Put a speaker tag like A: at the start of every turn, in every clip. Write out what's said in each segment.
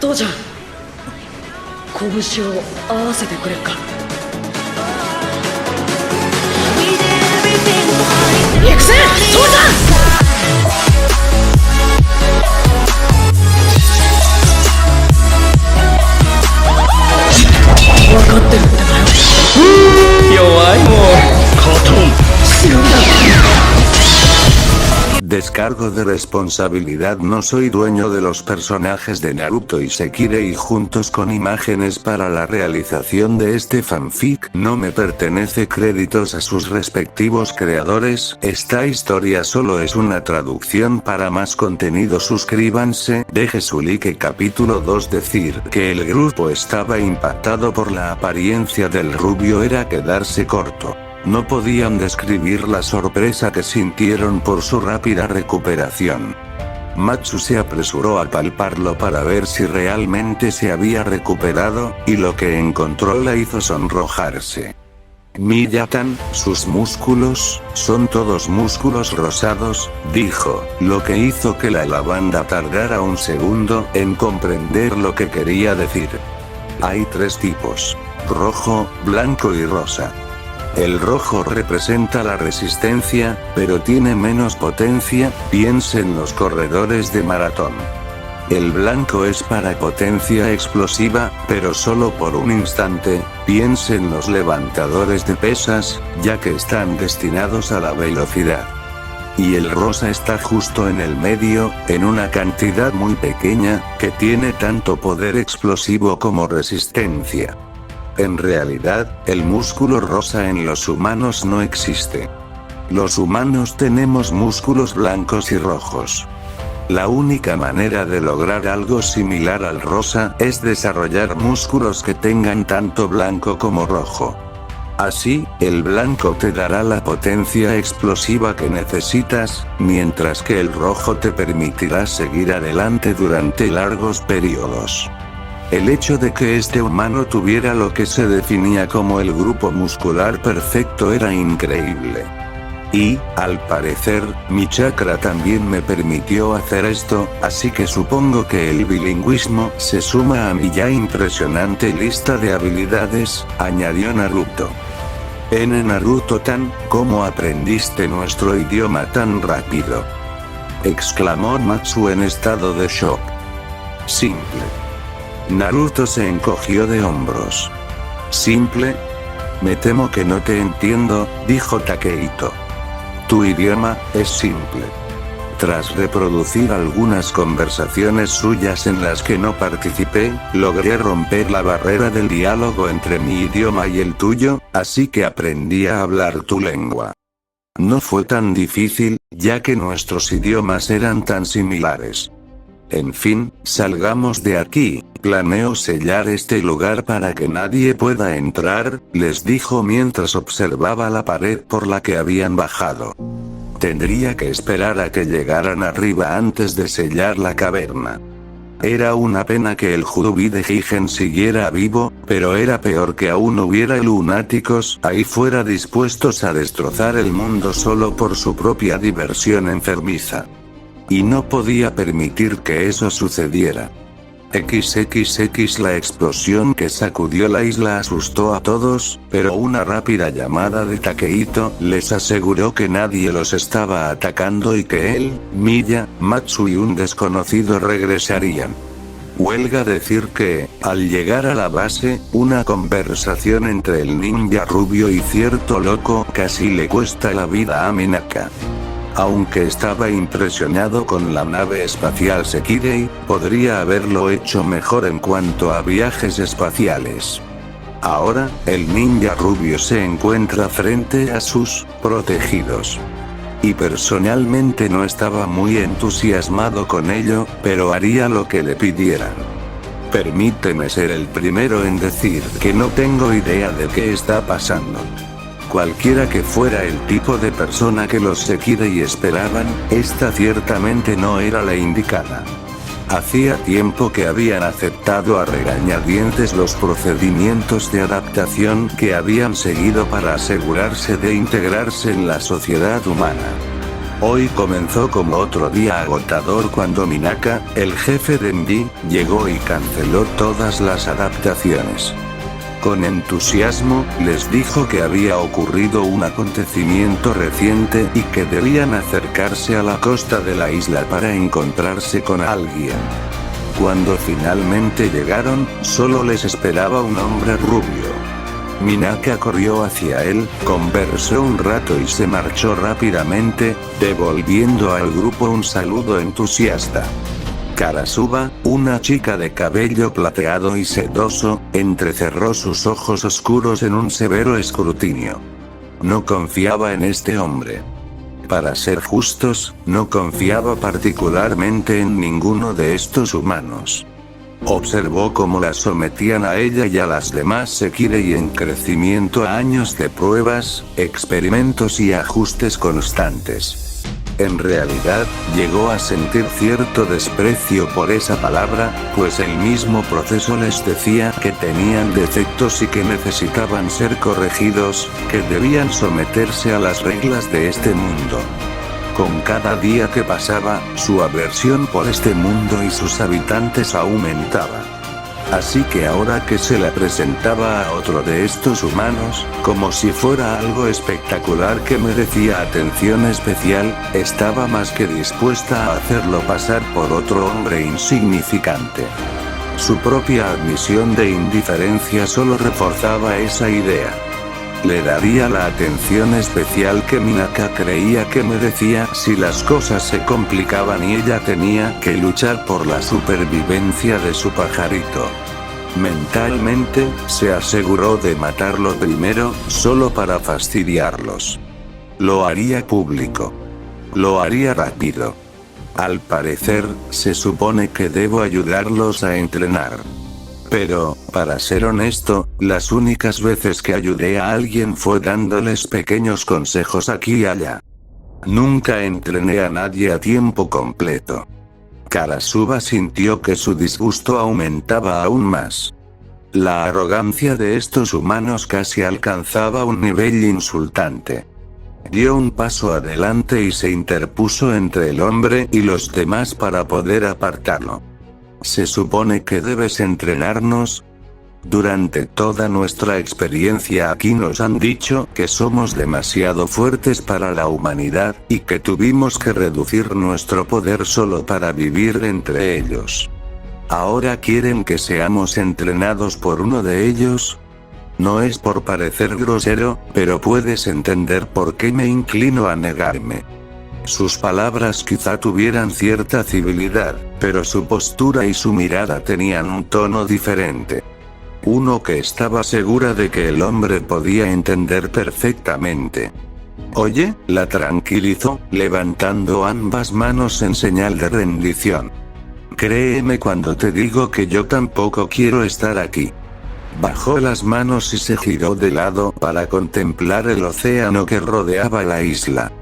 A: 父ちゃん、拳を合わせてくれっか。行くぜ父ちゃん。分かってるってばよ。弱いもうカトン強いだ。
B: Descargo de responsabilidad. No soy dueño de los personajes de Naruto y Sekirei y juntos con imágenes para la realización de este fanfic no me pertenece. Créditos a sus respectivos creadores. Esta historia solo es una traducción. Para más contenido suscríbanse, deje su like. Capítulo 2. Decir que el grupo estaba impactado por la apariencia del rubio era quedarse corto. No podían describir la sorpresa que sintieron por su rápida recuperación. Matsu se apresuró a palparlo para ver si realmente se había recuperado, y lo que encontró la hizo sonrojarse. Miyatan, sus músculos, son todos músculos rosados, dijo, lo que hizo que la lavanda tardara un segundo en comprender lo que quería decir. Hay tres tipos: rojo, blanco y rosa. El rojo representa la resistencia, pero tiene menos potencia, piense en los corredores de maratón. El blanco es para potencia explosiva, pero solo por un instante, piense en los levantadores de pesas, ya que están destinados a la velocidad. Y el rosa está justo en el medio, en una cantidad muy pequeña, que tiene tanto poder explosivo como resistencia. En realidad, el músculo rosa en los humanos no existe. Los humanos tenemos músculos blancos y rojos. La única manera de lograr algo similar al rosa es desarrollar músculos que tengan tanto blanco como rojo. Así, el blanco te dará la potencia explosiva que necesitas, mientras que el rojo te permitirá seguir adelante durante largos periodos. El hecho de que este humano tuviera lo que se definía como el grupo muscular perfecto era increíble. Y, al parecer, mi chakra también me permitió hacer esto, así que supongo que el bilingüismo se suma a mi ya impresionante lista de habilidades, añadió Naruto. Naruto-tan, ¿cómo aprendiste nuestro idioma tan rápido?, exclamó Matsu en estado de shock. Simple. Naruto se encogió de hombros. ¿Simple? Me temo que no te entiendo, dijo Takehito. Tu idioma es simple. Tras reproducir algunas conversaciones suyas en las que no participé, logré romper la barrera del diálogo entre mi idioma y el tuyo, así que aprendí a hablar tu lengua. No fue tan difícil, ya que nuestros idiomas eran tan similares. En fin, salgamos de aquí, planeo sellar este lugar para que nadie pueda entrar, les dijo mientras observaba la pared por la que habían bajado. Tendría que esperar a que llegaran arriba antes de sellar la caverna. Era una pena que el Jubi de Jigen siguiera vivo, pero era peor que aún hubiera lunáticos ahí fuera dispuestos a destrozar el mundo solo por su propia diversión enfermiza. Y no podía permitir que eso sucediera. XXX. La explosión que sacudió la isla asustó a todos, pero una rápida llamada de Takehito les aseguró que nadie los estaba atacando y que él, Miya, Matsu y un desconocido regresarían. Huelga decir que, al llegar a la base, una conversación entre el ninja rubio y cierto loco casi le cuesta la vida a Minaka. Aunque estaba impresionado con la nave espacial Sekirei, podría haberlo hecho mejor en cuanto a viajes espaciales. Ahora, el ninja rubio se encuentra frente a sus protegidos. Y personalmente no estaba muy entusiasmado con ello, pero haría lo que le pidieran. Permíteme ser el primero en decir que no tengo idea de qué está pasando. Cualquiera que fuera el tipo de persona que los Sekirei esperaban, esta ciertamente no era la indicada. Hacía tiempo que habían aceptado a regañadientes los procedimientos de adaptación que habían seguido para asegurarse de integrarse en la sociedad humana. Hoy comenzó como otro día agotador cuando Minaka, el jefe de MD, llegó y canceló todas las adaptaciones. Con entusiasmo, les dijo que había ocurrido un acontecimiento reciente y que debían acercarse a la costa de la isla para encontrarse con alguien. Cuando finalmente llegaron, solo les esperaba un hombre rubio. Minaka corrió hacia él, conversó un rato y se marchó rápidamente, devolviendo al grupo un saludo entusiasta. Karasuba, una chica de cabello plateado y sedoso, entrecerró sus ojos oscuros en un severo escrutinio. No confiaba en este hombre. Para ser justos, no confiaba particularmente en ninguno de estos humanos. Observó cómo la sometían a ella y a las demás Sekirei en crecimiento a años de pruebas, experimentos y ajustes constantes. En realidad, llegó a sentir cierto desprecio por esa palabra, pues el mismo proceso les decía que tenían defectos y que necesitaban ser corregidos, que debían someterse a las reglas de este mundo. Con cada día que pasaba, su aversión por este mundo y sus habitantes aumentaba. Así que ahora que se la presentaba a otro de estos humanos, como si fuera algo espectacular que merecía atención especial, estaba más que dispuesta a hacerlo pasar por otro hombre insignificante. Su propia admisión de indiferencia solo reforzaba esa idea. Le daría la atención especial que Minaka creía que merecía si las cosas se complicaban y ella tenía que luchar por la supervivencia de su pajarito. Mentalmente, se aseguró de matarlo primero, solo para fastidiarlos. Lo haría público. Lo haría rápido. Al parecer, se supone que debo ayudarlos a entrenar. Pero, para ser honesto, las únicas veces que ayudé a alguien fue dándoles pequeños consejos aquí y allá. Nunca entrené a nadie a tiempo completo. Karasuba sintió que su disgusto aumentaba aún más. La arrogancia de estos humanos casi alcanzaba un nivel insultante. Dio un paso adelante y se interpuso entre el hombre y los demás para poder apartarlo. ¿Se supone que debes entrenarnos? Durante toda nuestra experiencia aquí nos han dicho que somos demasiado fuertes para la humanidad, y que tuvimos que reducir nuestro poder solo para vivir entre ellos. ¿Ahora quieren que seamos entrenados por uno de ellos? No es por parecer grosero, pero puedes entender por qué me inclino a negarme. Sus palabras quizá tuvieran cierta civilidad, pero su postura y su mirada tenían un tono diferente. Uno que estaba segura de que el hombre podía entender perfectamente. Oye, la tranquilizó, levantando ambas manos en señal de rendición. Créeme cuando te digo que yo tampoco quiero estar aquí. Bajó las manos y se giró de lado para contemplar el océano que rodeaba la isla.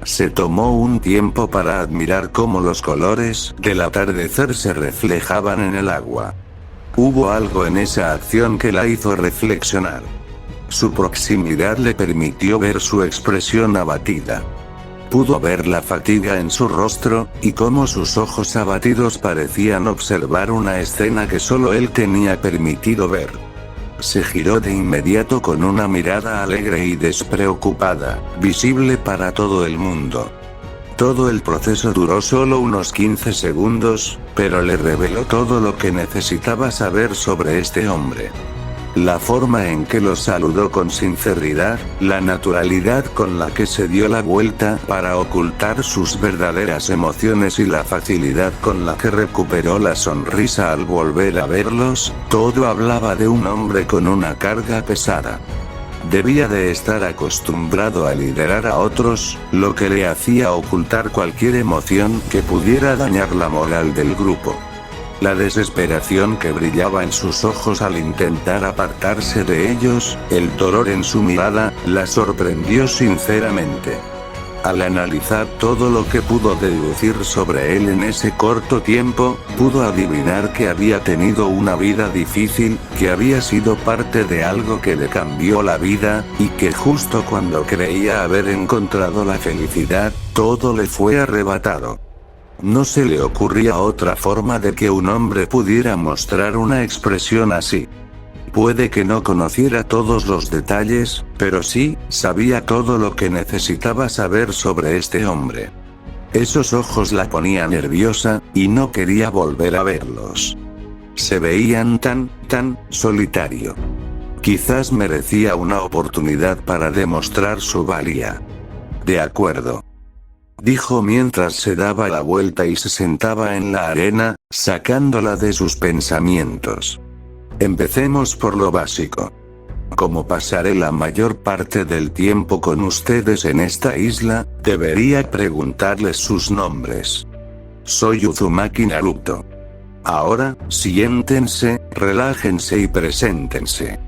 B: Se tomó un tiempo para admirar cómo los colores del atardecer se reflejaban en el agua. Hubo algo en esa acción que la hizo reflexionar. Su proximidad le permitió ver su expresión abatida. Pudo ver la fatiga en su rostro, y cómo sus ojos abatidos parecían observar una escena que solo él tenía permitido ver. Se giró de inmediato con una mirada alegre y despreocupada, visible para todo el mundo. Todo el proceso duró solo unos 15 segundos, pero le reveló todo lo que necesitaba saber sobre este hombre. La forma en que lo saludó con sinceridad, la naturalidad con la que se dio la vuelta para ocultar sus verdaderas emociones y la facilidad con la que recuperó la sonrisa al volver a verlos, todo hablaba de un hombre con una carga pesada. Debía de estar acostumbrado a liderar a otros, lo que le hacía ocultar cualquier emoción que pudiera dañar la moral del grupo. La desesperación que brillaba en sus ojos al intentar apartarse de ellos, el dolor en su mirada, la sorprendió sinceramente. Al analizar todo lo que pudo deducir sobre él en ese corto tiempo, pudo adivinar que había tenido una vida difícil, que había sido parte de algo que le cambió la vida, y que justo cuando creía haber encontrado la felicidad, todo le fue arrebatado. No se le ocurría otra forma de que un hombre pudiera mostrar una expresión así. Puede que no conociera todos los detalles, pero sí, sabía todo lo que necesitaba saber sobre este hombre. Esos ojos la ponían nerviosa, y no quería volver a verlos. Se veían tan solitario. Quizás merecía una oportunidad para demostrar su valía. De acuerdo, dijo mientras se daba la vuelta y se sentaba en la arena, sacándola de sus pensamientos. Empecemos por lo básico. Como pasaré la mayor parte del tiempo con ustedes en esta isla, debería preguntarles sus nombres. Soy Uzumaki Naruto. Ahora, siéntense, relájense y preséntense.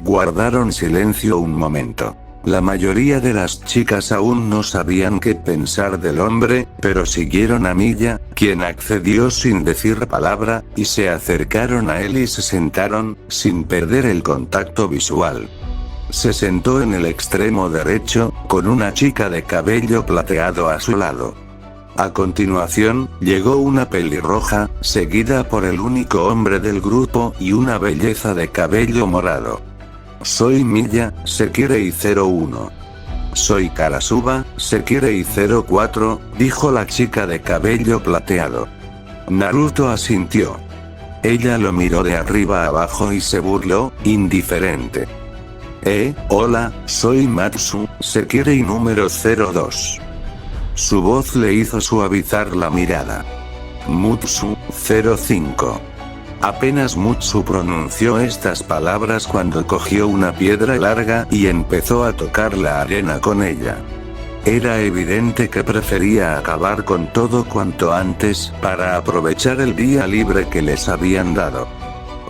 B: Guardaron silencio un momento. La mayoría de las chicas aún no sabían qué pensar del hombre, pero siguieron a Miya, quien accedió sin decir palabra, y se acercaron a él y se sentaron, sin perder el contacto visual. Se sentó en el extremo derecho, con una chica de cabello plateado a su lado. A continuación, llegó una pelirroja, seguida por el único hombre del grupo y una belleza de cabello morado. Soy Miya, Sekirei 01. Soy Karasuba, Sekirei 04, dijo la chica de cabello plateado. Naruto asintió. Ella lo miró de arriba a abajo y se burló, indiferente. Hola, soy Matsu, Sekirei número 02. Su voz le hizo suavizar la mirada. Mutsu, 05. Apenas Mutsu pronunció estas palabras cuando cogió una piedra larga y empezó a tocar la arena con ella. Era evidente que prefería acabar con todo cuanto antes, para aprovechar el día libre que les habían dado.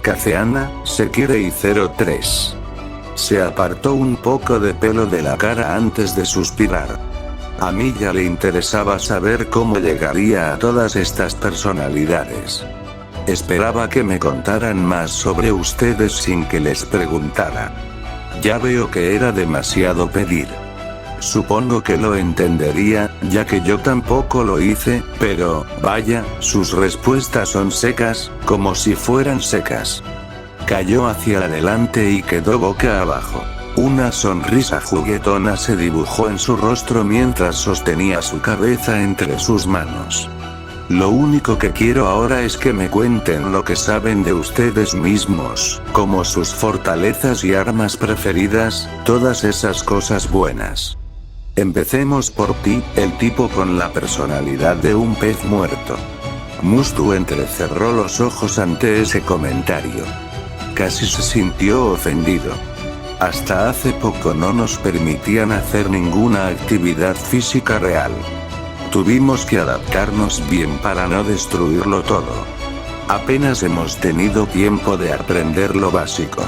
B: Kazeana, Sekirei 03. Se apartó un poco de pelo de la cara antes de suspirar. A Miya le interesaba saber cómo llegaría a todas estas personalidades. Esperaba que me contaran más sobre ustedes sin que les preguntara. Ya veo que era demasiado pedir. Supongo que lo entendería, ya que yo tampoco lo hice, pero, vaya, sus respuestas son secas, como si fueran secas. Cayó hacia adelante y quedó boca abajo. Una sonrisa juguetona se dibujó en su rostro mientras sostenía su cabeza entre sus manos. Lo único que quiero ahora es que me cuenten lo que saben de ustedes mismos, como sus fortalezas y armas preferidas, todas esas cosas buenas. Empecemos por ti, el tipo con la personalidad de un pez muerto. Mutsu entrecerró los ojos ante ese comentario. Casi se sintió ofendido. Hasta hace poco no nos permitían hacer ninguna actividad física real. Tuvimos que adaptarnos bien para no destruirlo todo. Apenas hemos tenido tiempo de aprender lo básico.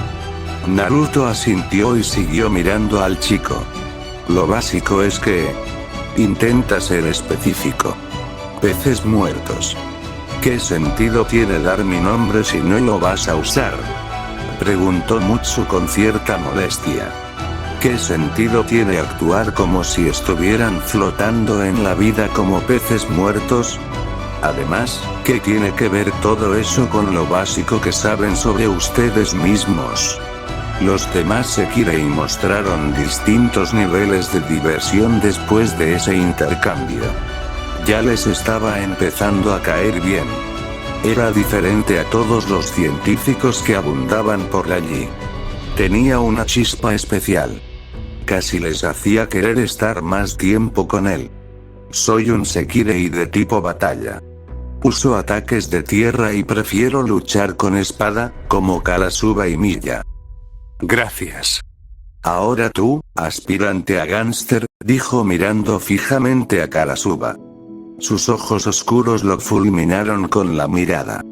B: Naruto asintió y siguió mirando al chico. Lo básico es que... Intenta ser específico. Peces muertos. ¿Qué sentido tiene dar mi nombre si no lo vas a usar? Preguntó Mutsu con cierta molestia. ¿Qué sentido tiene actuar como si estuvieran flotando en la vida como peces muertos? Además, ¿qué tiene que ver todo eso con lo básico que saben sobre ustedes mismos? Los demás Sekirei mostraron distintos niveles de diversión después de ese intercambio. Ya les estaba empezando a caer bien. Era diferente a todos los científicos que abundaban por allí. Tenía una chispa especial. Casi les hacía querer estar más tiempo con él. Soy un Sekirei de tipo batalla. Uso ataques de tierra y prefiero luchar con espada, como Karasuba y Miya. Gracias. Ahora tú, aspirante a gánster, dijo mirando fijamente a Karasuba. Sus ojos oscuros lo fulminaron con la mirada.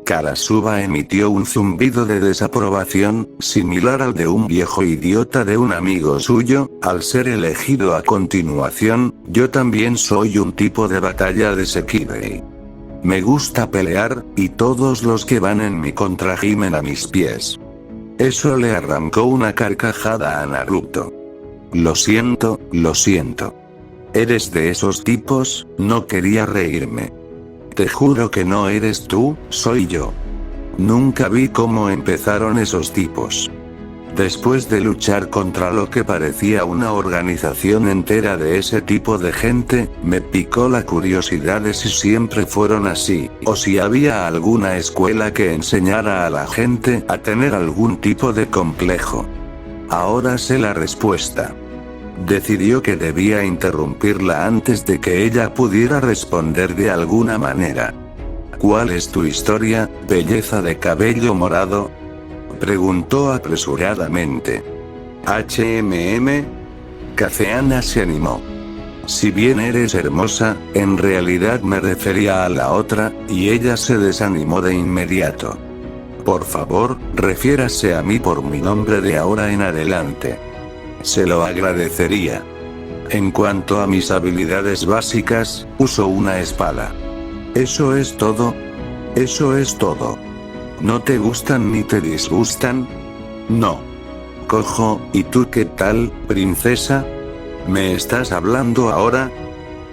B: Karasuba emitió un zumbido de desaprobación, similar al de un viejo idiota de un amigo suyo, al ser elegido a continuación. Yo también soy un tipo de batalla de Sekirei. Me gusta pelear, y todos los que van en mi contra gimen a mis pies. Eso le arrancó una carcajada a Naruto. Lo siento, lo siento. ¿Eres de esos tipos? No quería reírme. Te juro que no eres tú, soy yo. Nunca vi cómo empezaron esos tipos. Después de luchar contra lo que parecía una organización entera de ese tipo de gente, me picó la curiosidad de si siempre fueron así, o si había alguna escuela que enseñara a la gente a tener algún tipo de complejo. Ahora sé la respuesta. Decidió que debía interrumpirla antes de que ella pudiera responder de alguna manera. ¿Cuál es tu historia, belleza de cabello morado? Preguntó apresuradamente. Kazeana se animó. Si bien eres hermosa, en realidad me refería a la otra, y ella se desanimó de inmediato. Por favor, refiérase a mí por mi nombre de ahora en adelante. Se lo agradecería. En cuanto a mis habilidades básicas, uso una espada. ¿Eso es todo? Eso es todo. ¿No te gustan ni te disgustan? No. Cojo, ¿y tú qué tal, princesa? ¿Me estás hablando ahora?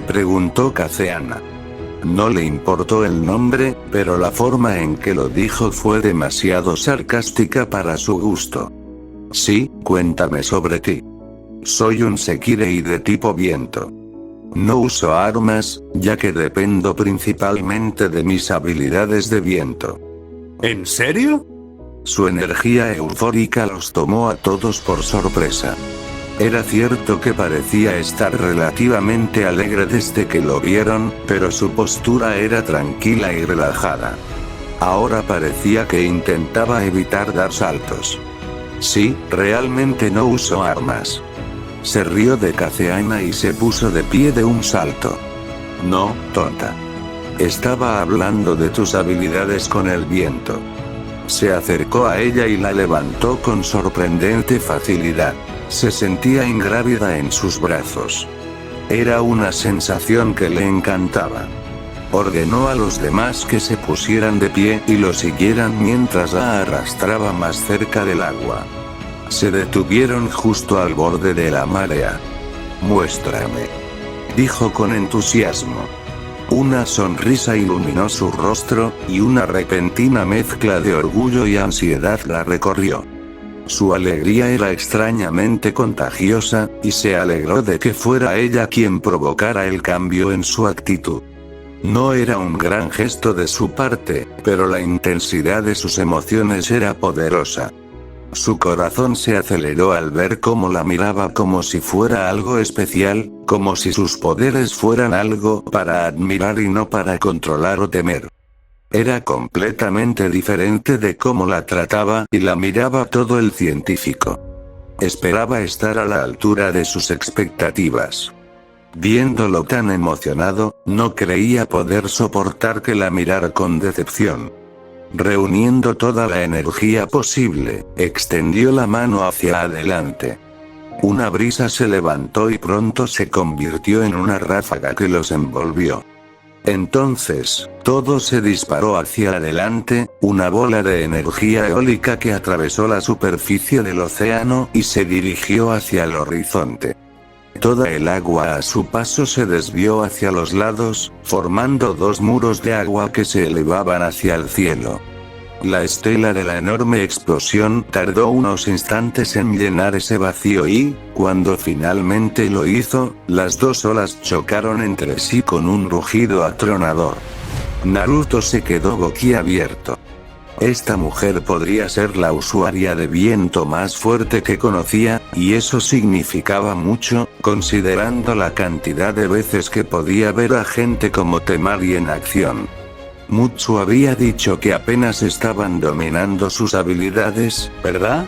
B: Preguntó Kazeana. No le importó el nombre, pero la forma en que lo dijo fue demasiado sarcástica para su gusto. Sí, cuéntame sobre ti. Soy un Sekirei de tipo viento. No uso armas, ya que dependo principalmente de mis habilidades de viento.
A: ¿En serio?
B: Su energía eufórica los tomó a todos por sorpresa. Era cierto que parecía estar relativamente alegre desde que lo vieron, pero su postura era tranquila y relajada. Ahora parecía que intentaba evitar dar saltos. Sí, realmente no uso armas. Se rió de Kazeana y se puso de pie de un salto. No, tonta. Estaba hablando de tus habilidades con el viento. Se acercó a ella y la levantó con sorprendente facilidad. Se sentía ingrávida en sus brazos. Era una sensación que le encantaba. Ordenó a los demás que se pusieran de pie y lo siguieran mientras la arrastraba más cerca del agua. Se detuvieron justo al borde de la marea. Muéstrame, dijo con entusiasmo. Una sonrisa iluminó su rostro, y una repentina mezcla de orgullo y ansiedad la recorrió. Su alegría era extrañamente contagiosa, y se alegró de que fuera ella quien provocara el cambio en su actitud. No era un gran gesto de su parte, pero la intensidad de sus emociones era poderosa. Su corazón se aceleró al ver cómo la miraba como si fuera algo especial, como si sus poderes fueran algo para admirar y no para controlar o temer. Era completamente diferente de cómo la trataba y la miraba todo el científico. Esperaba estar a la altura de sus expectativas. Viéndolo tan emocionado, no creía poder soportar que la mirara con decepción. Reuniendo toda la energía posible, extendió la mano hacia adelante. Una brisa se levantó y pronto se convirtió en una ráfaga que los envolvió. Entonces, todo se disparó hacia adelante, una bola de energía eólica que atravesó la superficie del océano y se dirigió hacia el horizonte. Toda el agua a su paso se desvió hacia los lados, formando dos muros de agua que se elevaban hacia el cielo. La estela de la enorme explosión tardó unos instantes en llenar ese vacío y, cuando finalmente lo hizo, las dos olas chocaron entre sí con un rugido atronador. Naruto se quedó boquiabierto. Esta mujer podría ser la usuaria de viento más fuerte que conocía, y eso significaba mucho, considerando la cantidad de veces que podía ver a gente como Temari en acción. Mutsu había dicho que apenas estaban dominando sus habilidades, ¿verdad?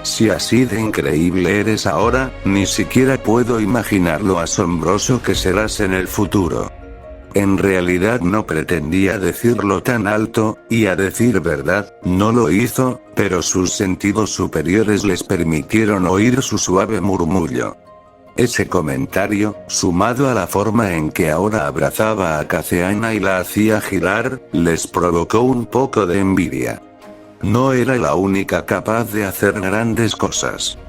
B: Si así de increíble eres ahora, ni siquiera puedo imaginar lo asombroso que serás en el futuro. En realidad no pretendía decirlo tan alto, y a decir verdad, no lo hizo, pero sus sentidos superiores les permitieron oír su suave murmullo. Ese comentario, sumado a la forma en que ahora abrazaba a Caceana y la hacía girar, les provocó un poco de envidia. No era la única capaz de hacer grandes cosas.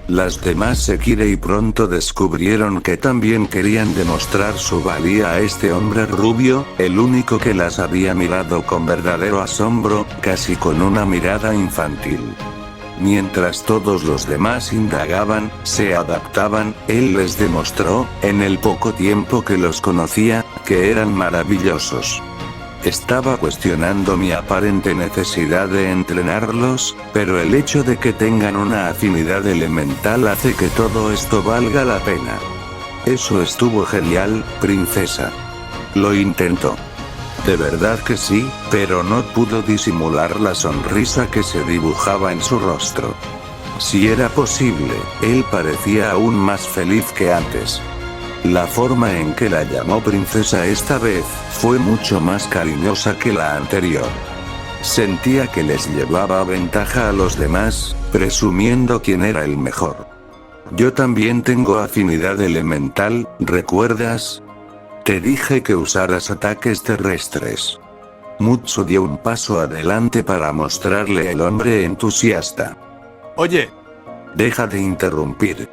B: Las demás Sekirei pronto descubrieron que también querían demostrar su valía a este hombre rubio, el único que las había mirado con verdadero asombro, casi con una mirada infantil. Mientras todos los demás indagaban, se adaptaban, él les demostró, en el poco tiempo que los conocía, que eran maravillosos. Estaba cuestionando mi aparente necesidad de entrenarlos, pero el hecho de que tengan una afinidad elemental hace que todo esto valga la pena. Eso estuvo genial, princesa. Lo intentó. De verdad que sí, pero no pudo disimular la sonrisa que se dibujaba en su rostro. Si era posible, él parecía aún más feliz que antes. La forma en que la llamó princesa esta vez, fue mucho más cariñosa que la anterior. Sentía que les llevaba ventaja a los demás, presumiendo quién era el mejor. Yo también tengo afinidad elemental, ¿recuerdas? Te dije que usaras ataques terrestres. Mutsu dio un paso adelante para mostrarle el hombre entusiasta.
C: Oye.
B: Deja de interrumpir.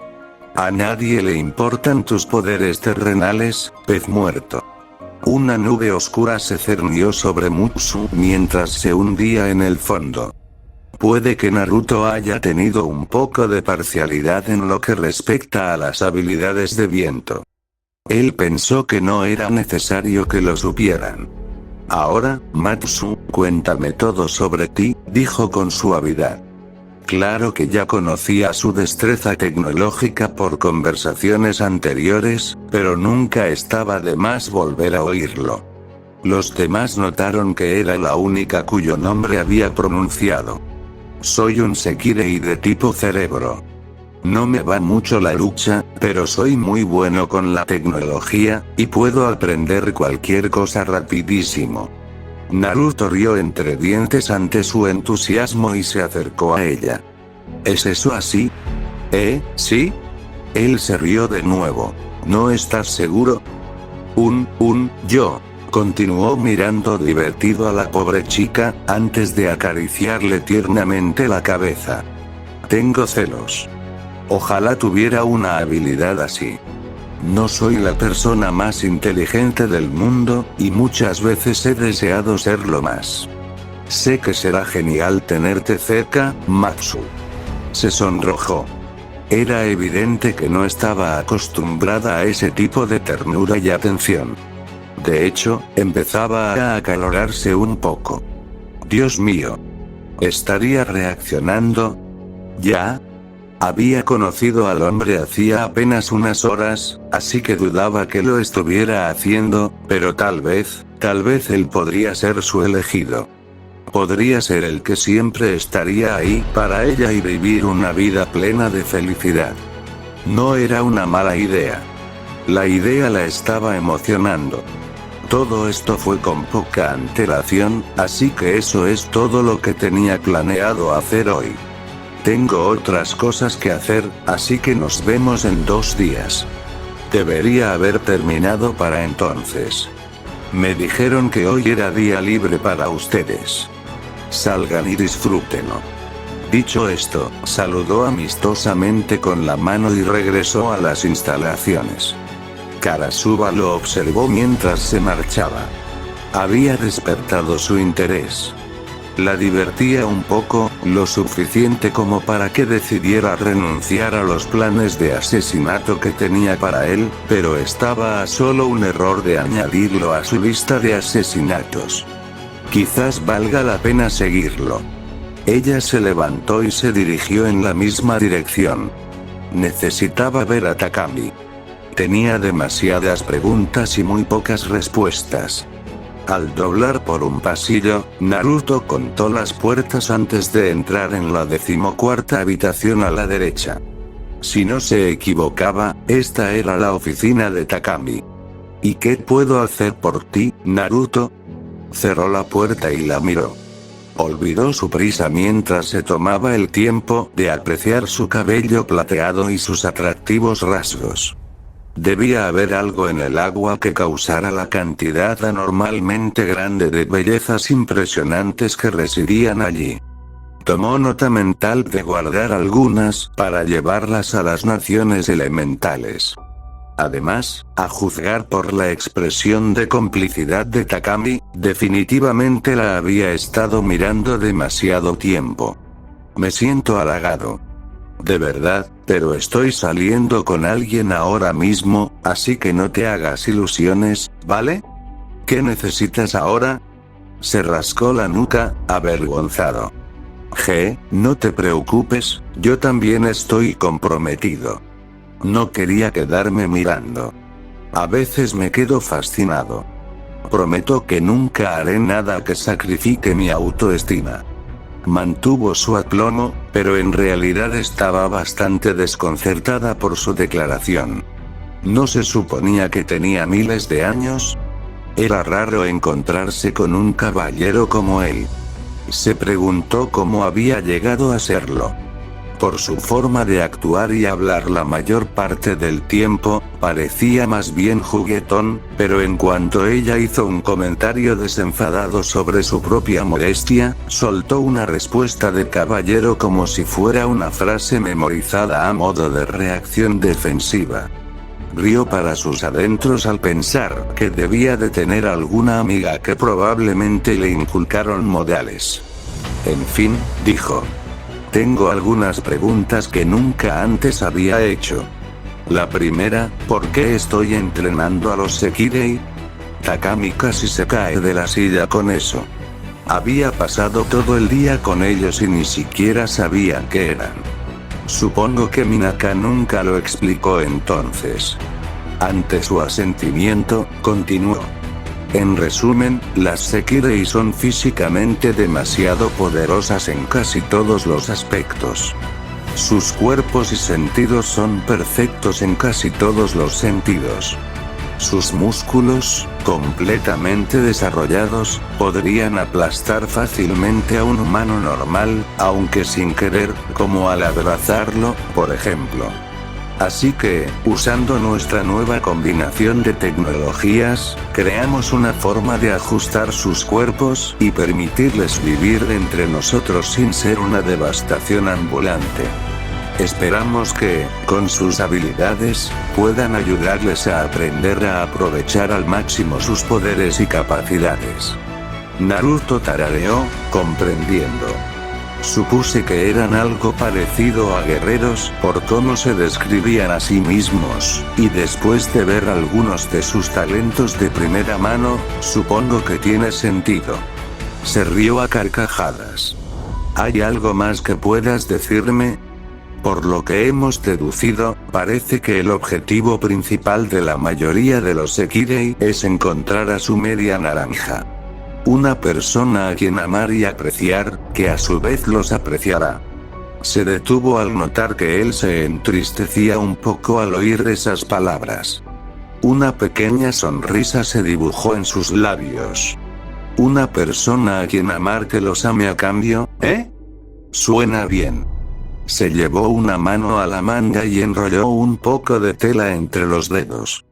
B: A nadie le importan tus poderes terrenales, pez muerto. Una nube oscura se cernió sobre Mutsu mientras se hundía en el fondo. Puede que Naruto haya tenido un poco de parcialidad en lo que respecta a las habilidades de viento. Él pensó que no era necesario que lo supieran. Ahora, Matsu, cuéntame todo sobre ti, dijo con suavidad. Claro que ya conocía su destreza tecnológica por conversaciones anteriores, pero nunca estaba de más volver a oírlo. Los demás notaron que era la única cuyo nombre había pronunciado. Soy un Sekirei de tipo cerebro. No me va mucho la lucha, pero soy muy bueno con la tecnología, y puedo aprender cualquier cosa rapidísimo. Naruto rió entre dientes ante su entusiasmo y se acercó a ella. ¿Es eso así? ¿Sí? Él se rió de nuevo. ¿No estás seguro? Yo. Continuó mirando divertido a la pobre chica, antes de acariciarle tiernamente la cabeza. Tengo celos. Ojalá tuviera una habilidad así. No soy la persona más inteligente del mundo, y muchas veces he deseado serlo más. Sé que será genial tenerte cerca, Matsu. Se sonrojó. Era evidente que no estaba acostumbrada a ese tipo de ternura y atención. De hecho, empezaba a acalorarse un poco. Dios mío. ¿Estaría reaccionando? ¿Ya? Había conocido al hombre hacía apenas unas horas, así que dudaba que lo estuviera haciendo, pero tal vez él podría ser su elegido. Podría ser el que siempre estaría ahí para ella y vivir una vida plena de felicidad. No era una mala idea. La idea la estaba emocionando. Todo esto fue con poca antelación, así que eso es todo lo que tenía planeado hacer hoy. Tengo otras cosas que hacer, así que nos vemos en 2 días. Debería haber terminado para entonces. Me dijeron que hoy era día libre para ustedes. Salgan y disfrútenlo. Dicho esto, saludó amistosamente con la mano y regresó a las instalaciones. Karasuba lo observó mientras se marchaba. Había despertado su interés. La divertía un poco, lo suficiente como para que decidiera renunciar a los planes de asesinato que tenía para él, pero estaba a solo un error de añadirlo a su lista de asesinatos. Quizás valga la pena seguirlo. Ella se levantó y se dirigió en la misma dirección. Necesitaba ver a Takami. Tenía demasiadas preguntas y muy pocas respuestas. Al doblar por un pasillo, Naruto contó las puertas antes de entrar en la 14ª habitación a la derecha. Si no se equivocaba, esta era la oficina de Takami. ¿Y qué puedo hacer por ti, Naruto? Cerró la puerta y la miró. Olvidó su prisa mientras se tomaba el tiempo de apreciar su cabello plateado y sus atractivos rasgos. Debía haber algo en el agua que causara la cantidad anormalmente grande de bellezas impresionantes que residían allí. Tomó nota mental de guardar algunas para llevarlas a las naciones elementales. Además, a juzgar por la expresión de complicidad de Takami, definitivamente la había estado mirando demasiado tiempo. Me siento halagado. De verdad, pero estoy saliendo con alguien ahora mismo, así que no te hagas ilusiones, ¿vale? ¿Qué necesitas ahora? Se rascó la nuca, avergonzado. No te preocupes, yo también estoy comprometido. No quería quedarme mirando. A veces me quedo fascinado. Prometo que nunca haré nada que sacrifique mi autoestima. Mantuvo su aplomo, pero en realidad estaba bastante desconcertada por su declaración. ¿No se suponía que tenía miles de años? Era raro encontrarse con un caballero como él. Se preguntó cómo había llegado a serlo. Por su forma de actuar y hablar la mayor parte del tiempo, parecía más bien juguetón, pero en cuanto ella hizo un comentario desenfadado sobre su propia modestia, soltó una respuesta de caballero como si fuera una frase memorizada a modo de reacción defensiva. Rió para sus adentros al pensar que debía de tener alguna amiga que probablemente le inculcaron modales. En fin, dijo. Tengo algunas preguntas que nunca antes había hecho. La primera, ¿por qué estoy entrenando a los Sekirei? Takami casi se cae de la silla con eso. Había pasado todo el día con ellos y ni siquiera sabía qué eran. Supongo que Minaka nunca lo explicó entonces. Ante su asentimiento, continuó. En resumen, las Sekirei son físicamente demasiado poderosas en casi todos los aspectos. Sus cuerpos y sentidos son perfectos en casi todos los sentidos. Sus músculos, completamente desarrollados, podrían aplastar fácilmente a un humano normal, aunque sin querer, como al abrazarlo, por ejemplo. Así que, usando nuestra nueva combinación de tecnologías, creamos una forma de ajustar sus cuerpos y permitirles vivir entre nosotros sin ser una devastación ambulante. Esperamos que, con sus habilidades, puedan ayudarles a aprender a aprovechar al máximo sus poderes y capacidades. Naruto tarareó, comprendiendo. Supuse que eran algo parecido a guerreros por cómo se describían a sí mismos, y después de ver algunos de sus talentos de primera mano, supongo que tiene sentido. Se rió a carcajadas. ¿Hay algo más que puedas decirme? Por lo que hemos deducido, parece que el objetivo principal de la mayoría de los Sekirei es encontrar a su media naranja. Una persona a quien amar y apreciar, que a su vez los apreciará. Se detuvo al notar que él se entristecía un poco al oír esas palabras. Una pequeña sonrisa se dibujó en sus labios. Una persona a quien amar que los ame a cambio, ¿eh? Suena bien. Se llevó una mano a la manga y enrolló un poco de tela entre los dedos.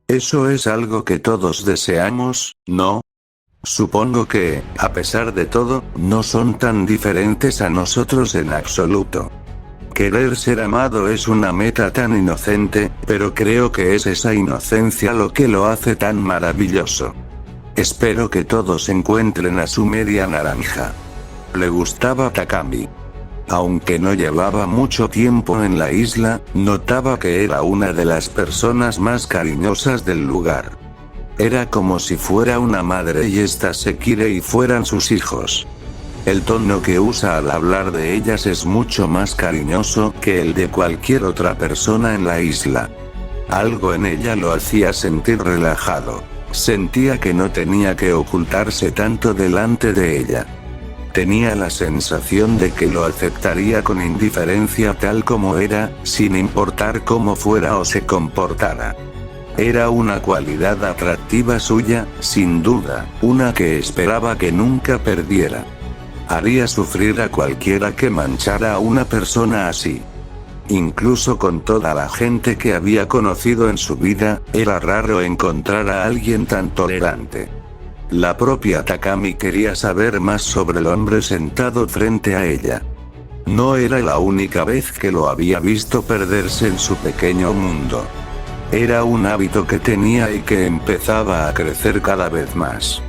B: Eso es algo que todos deseamos, ¿no? Supongo que, a pesar de todo, no son tan diferentes a nosotros en absoluto. Querer ser amado es una meta tan inocente, pero creo que es esa inocencia lo que lo hace tan maravilloso. Espero que todos encuentren a su media naranja. Le gustaba Takami. Aunque no llevaba mucho tiempo en la isla, notaba que era una de las personas más cariñosas del lugar. Era como si fuera una madre y estas Sekirei fueran sus hijos. El tono que usa al hablar de ellas es mucho más cariñoso que el de cualquier otra persona en la isla. Algo en ella lo hacía sentir relajado. Sentía que no tenía que ocultarse tanto delante de ella. Tenía la sensación de que lo aceptaría con indiferencia tal como era, sin importar cómo fuera o se comportara. Era una cualidad atractiva suya, sin duda, una que esperaba que nunca perdiera. Haría sufrir a cualquiera que manchara a una persona así. Incluso con toda la gente que había conocido en su vida, era raro encontrar a alguien tan tolerante. La propia Takami quería saber más sobre el hombre sentado frente a ella. No era la única vez que lo había visto perderse en su pequeño mundo. Era un hábito que tenía y que empezaba a crecer cada vez más.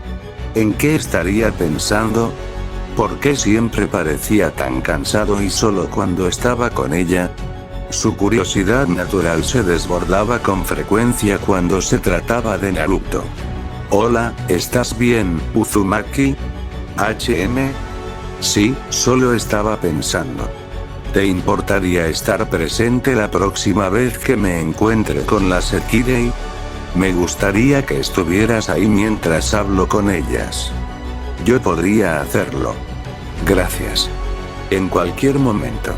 B: ¿En qué estaría pensando? ¿Por qué siempre parecía tan cansado y solo cuando estaba con ella? Su curiosidad natural se desbordaba con frecuencia cuando se trataba de Naruto. Hola, ¿estás bien, Uzumaki? ¿HM? Sí, solo estaba pensando. ¿Te importaría estar presente la próxima vez que me encuentre con la Sekirei? Me gustaría que estuvieras ahí mientras hablo con ellas. Yo podría hacerlo. Gracias. En cualquier momento.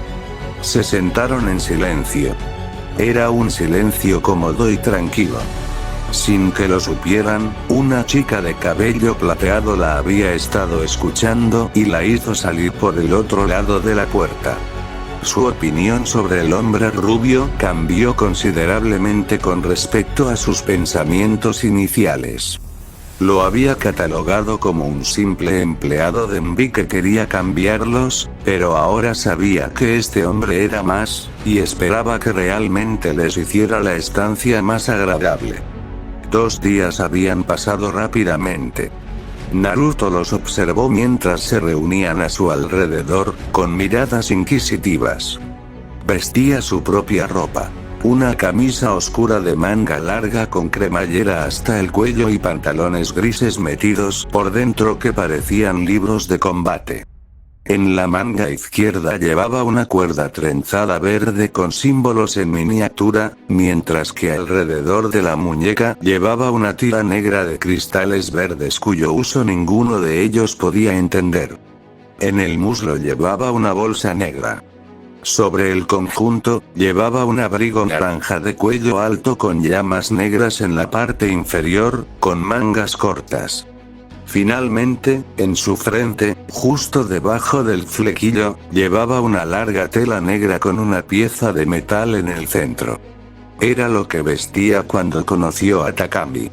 B: Se sentaron en silencio. Era un silencio cómodo y tranquilo. Sin que lo supieran, una chica de cabello plateado la había estado escuchando y la hizo salir por el otro lado de la puerta. Su opinión sobre el hombre rubio cambió considerablemente con respecto a sus pensamientos iniciales. Lo había catalogado como un simple empleado de Envy que quería cambiarlos, pero ahora sabía que este hombre era más, y esperaba que realmente les hiciera la estancia más agradable. 2 días habían pasado rápidamente. Naruto los observó mientras se reunían a su alrededor, con miradas inquisitivas. Vestía su propia ropa. Una camisa oscura de manga larga con cremallera hasta el cuello y pantalones grises metidos por dentro que parecían libros de combate. En la manga izquierda llevaba una cuerda trenzada verde con símbolos en miniatura, mientras que alrededor de la muñeca llevaba una tira negra de cristales verdes cuyo uso ninguno de ellos podía entender. En el muslo llevaba una bolsa negra. Sobre el conjunto, llevaba un abrigo naranja de cuello alto con llamas negras en la parte inferior, con mangas cortas. Finalmente, en su frente, justo debajo del flequillo, llevaba una larga tela negra con una pieza de metal en el centro. Era lo que vestía cuando conoció a Takami.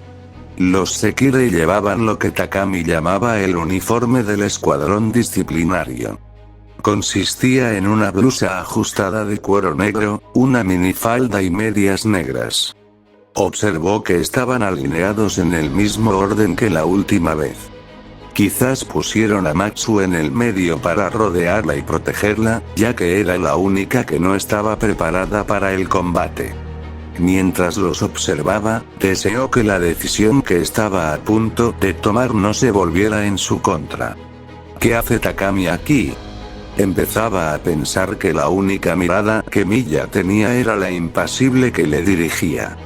B: Los Sekirei llevaban lo que Takami llamaba el uniforme del escuadrón disciplinario. Consistía en una blusa ajustada de cuero negro, una minifalda y medias negras. Observó que estaban alineados en el mismo orden que la última vez. Quizás pusieron a Matsu en el medio para rodearla y protegerla, ya que era la única que no estaba preparada para el combate. Mientras los observaba, deseó que la decisión que estaba a punto de tomar no se volviera en su contra. ¿Qué hace Takami aquí? Empezaba a pensar que la única mirada que Miya tenía era la impasible que le dirigía.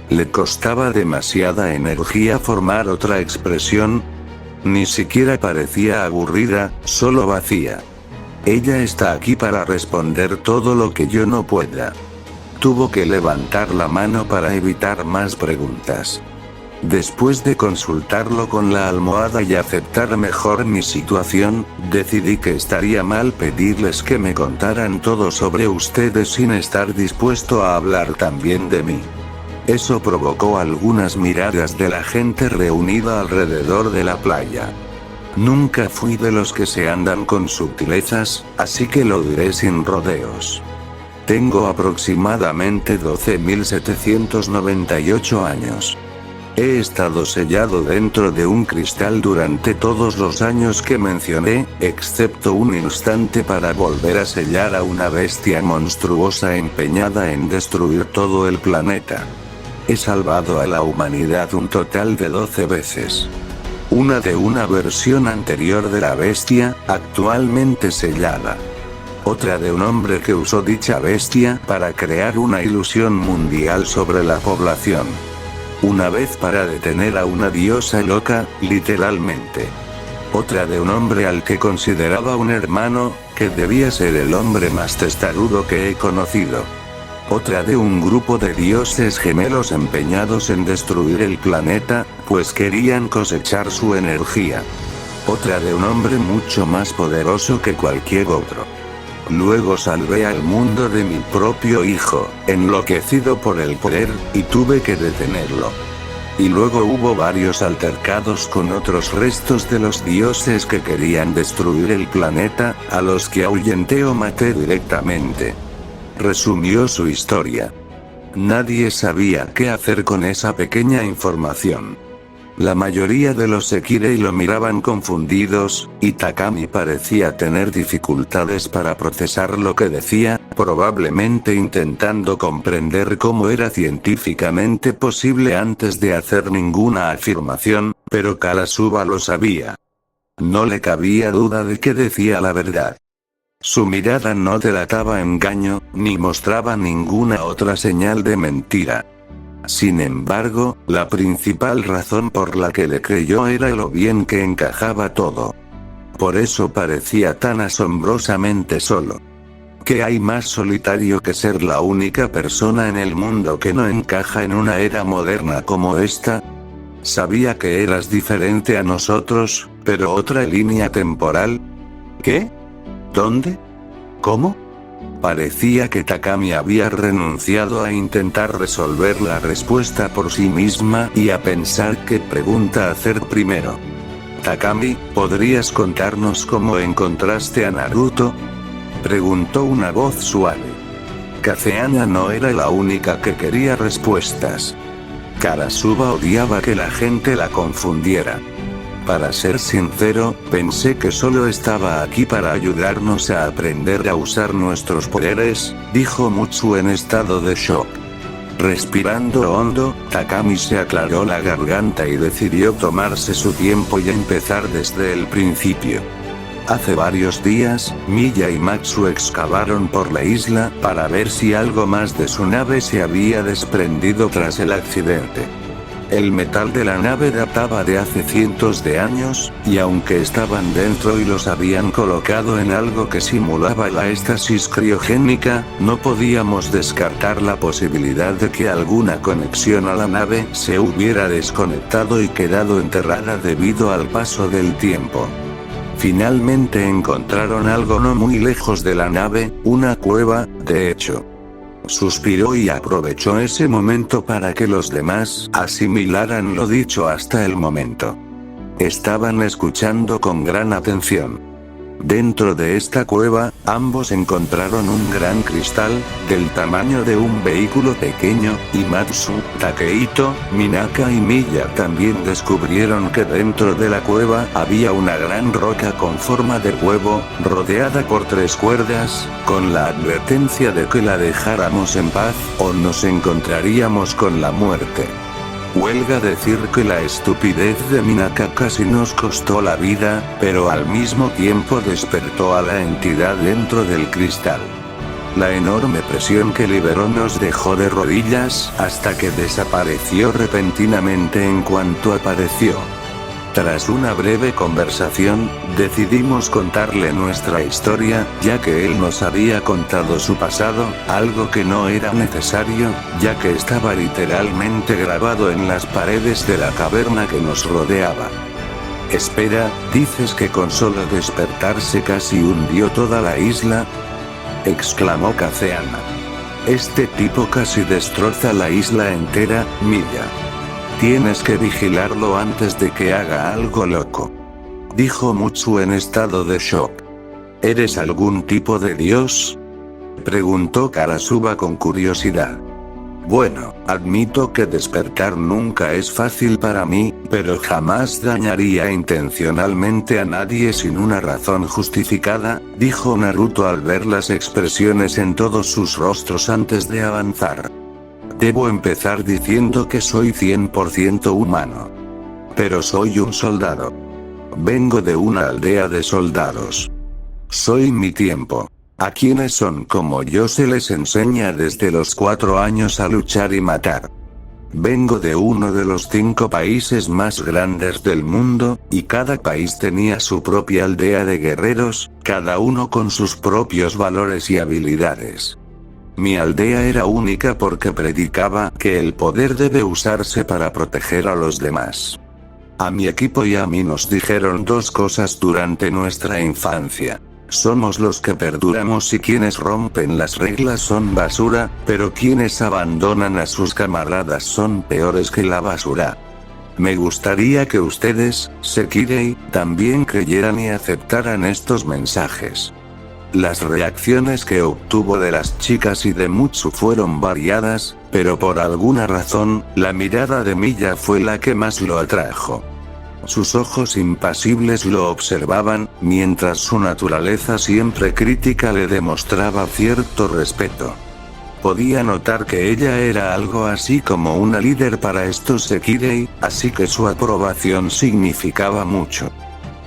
B: Le costaba demasiada energía formar otra expresión. Ni siquiera parecía aburrida, solo vacía. Ella está aquí para responder todo lo que yo no pueda. Tuvo que levantar la mano para evitar más preguntas. Después de consultarlo con la almohada y aceptar mejor mi situación, decidí que estaría mal pedirles que me contaran todo sobre ustedes sin estar dispuesto a hablar también de mí. Eso provocó algunas miradas de la gente reunida alrededor de la playa. Nunca fui de los que se andan con sutilezas, así que lo diré sin rodeos. Tengo aproximadamente 12.798 años. He estado sellado dentro de un cristal durante todos los años que mencioné, excepto un instante para volver a sellar a una bestia monstruosa empeñada en destruir todo el planeta. He salvado a la humanidad un total de 12 veces. Una de una versión anterior de la bestia, actualmente sellada. Otra de un hombre que usó dicha bestia para crear una ilusión mundial sobre la población. Una vez para detener a una diosa loca, literalmente. Otra de un hombre al que consideraba un hermano, que debía ser el hombre más testarudo que he conocido. Otra de un grupo de dioses gemelos empeñados en destruir el planeta, pues querían cosechar su energía. Otra de un hombre mucho más poderoso que cualquier otro. Luego salvé al mundo de mi propio hijo, enloquecido por el poder, y tuve que detenerlo. Y luego hubo varios altercados con otros restos de los dioses que querían destruir el planeta, a los que ahuyenté o maté directamente. Resumió su historia. Nadie sabía qué hacer con esa pequeña información. La mayoría de los Sekirei lo miraban confundidos, y Takami parecía tener dificultades para procesar lo que decía, probablemente intentando comprender cómo era científicamente posible antes de hacer ninguna afirmación, pero Karasuba lo sabía. No le cabía duda de que decía la verdad. Su mirada no delataba engaño, ni mostraba ninguna otra señal de mentira. Sin embargo, la principal razón por la que le creyó era lo bien que encajaba todo. Por eso parecía tan asombrosamente solo. ¿Qué hay más solitario que ser la única persona en el mundo que no encaja en una era moderna como esta? Sabía que eras diferente a nosotros, pero otra línea temporal. ¿Qué? ¿Dónde? ¿Cómo? Parecía que Takami había renunciado a intentar resolver la respuesta por sí misma y a pensar qué pregunta hacer primero. Takami, ¿podrías contarnos cómo encontraste a Naruto? Preguntó una voz suave. Kazeana no era la única que quería respuestas. Karasuba odiaba que la gente la confundiera. Para ser sincero, pensé que solo estaba aquí para ayudarnos a aprender a usar nuestros poderes, dijo Mutsu en estado de shock. Respirando hondo, Takami se aclaró la garganta y decidió tomarse su tiempo y empezar desde el principio. Hace varios días, Miya y Matsu excavaron por la isla para ver si algo más de su nave se había desprendido tras el accidente. El metal de la nave databa de hace cientos de años, y aunque estaban dentro y los habían colocado en algo que simulaba la estasis criogénica, no podíamos descartar la posibilidad de que alguna conexión a la nave se hubiera desconectado y quedado enterrada debido al paso del tiempo. Finalmente encontraron algo no muy lejos de la nave, una cueva, de hecho. Suspiró y aprovechó ese momento para que los demás asimilaran lo dicho hasta el momento. Estaban escuchando con gran atención. Dentro de esta cueva, ambos encontraron un gran cristal, del tamaño de un vehículo pequeño, y Matsu, Takehito, Minaka y Miya también descubrieron que dentro de la cueva había una gran roca con forma de huevo, rodeada por 3 cuerdas, con la advertencia de que la dejáramos en paz, o nos encontraríamos con la muerte. Huelga decir que la estupidez de Minaka casi nos costó la vida, pero al mismo tiempo despertó a la entidad dentro del cristal. La enorme presión que liberó nos dejó de rodillas hasta que desapareció repentinamente en cuanto apareció. Tras una breve conversación, decidimos contarle nuestra historia, ya que él nos había contado su pasado, algo que no era necesario, ya que estaba literalmente grabado en las paredes de la caverna que nos rodeaba. Espera, ¿dices que con solo despertarse casi hundió toda la isla?, exclamó Kazeana. Este tipo casi destroza la isla entera, Miya. Tienes que vigilarlo antes de que haga algo loco, dijo Mutsu en estado de shock. ¿Eres algún tipo de dios?, preguntó Karasuba con curiosidad. Bueno, admito que despertar nunca es fácil para mí, pero jamás dañaría intencionalmente a nadie sin una razón justificada, dijo Naruto al ver las expresiones en todos sus rostros antes de avanzar. Debo empezar diciendo que soy 100% humano. Pero soy un soldado. Vengo de una aldea de soldados. Soy mi tiempo. A quienes son como yo se les enseña desde los 4 años a luchar y matar. Vengo de uno de los 5 países más grandes del mundo, y cada país tenía su propia aldea de guerreros, cada uno con sus propios valores y habilidades. Mi aldea era única porque predicaba que el poder debe usarse para proteger a los demás. A mi equipo y a mí nos dijeron dos cosas durante nuestra infancia. Somos los que perduramos y quienes rompen las reglas son basura, pero quienes abandonan a sus camaradas son peores que la basura. Me gustaría que ustedes, Sekirei, también creyeran y aceptaran estos mensajes. Las reacciones que obtuvo de las chicas y de Mutsu fueron variadas, pero por alguna razón, la mirada de Miya fue la que más lo atrajo. Sus ojos impasibles lo observaban, mientras su naturaleza siempre crítica le demostraba cierto respeto. Podía notar que ella era algo así como una líder para estos Sekirei, así que su aprobación significaba mucho.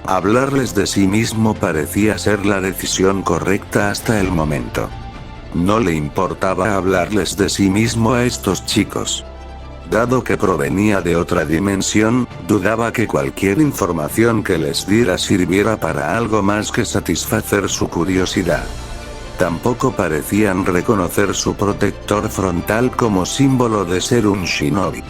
B: Hablarles de sí mismo parecía ser la decisión correcta hasta el momento. No le importaba hablarles de sí mismo a estos chicos. Dado que provenía de otra dimensión, dudaba que cualquier información que les diera sirviera para algo más que satisfacer su curiosidad. Tampoco parecían reconocer su protector frontal como símbolo de ser un shinobi.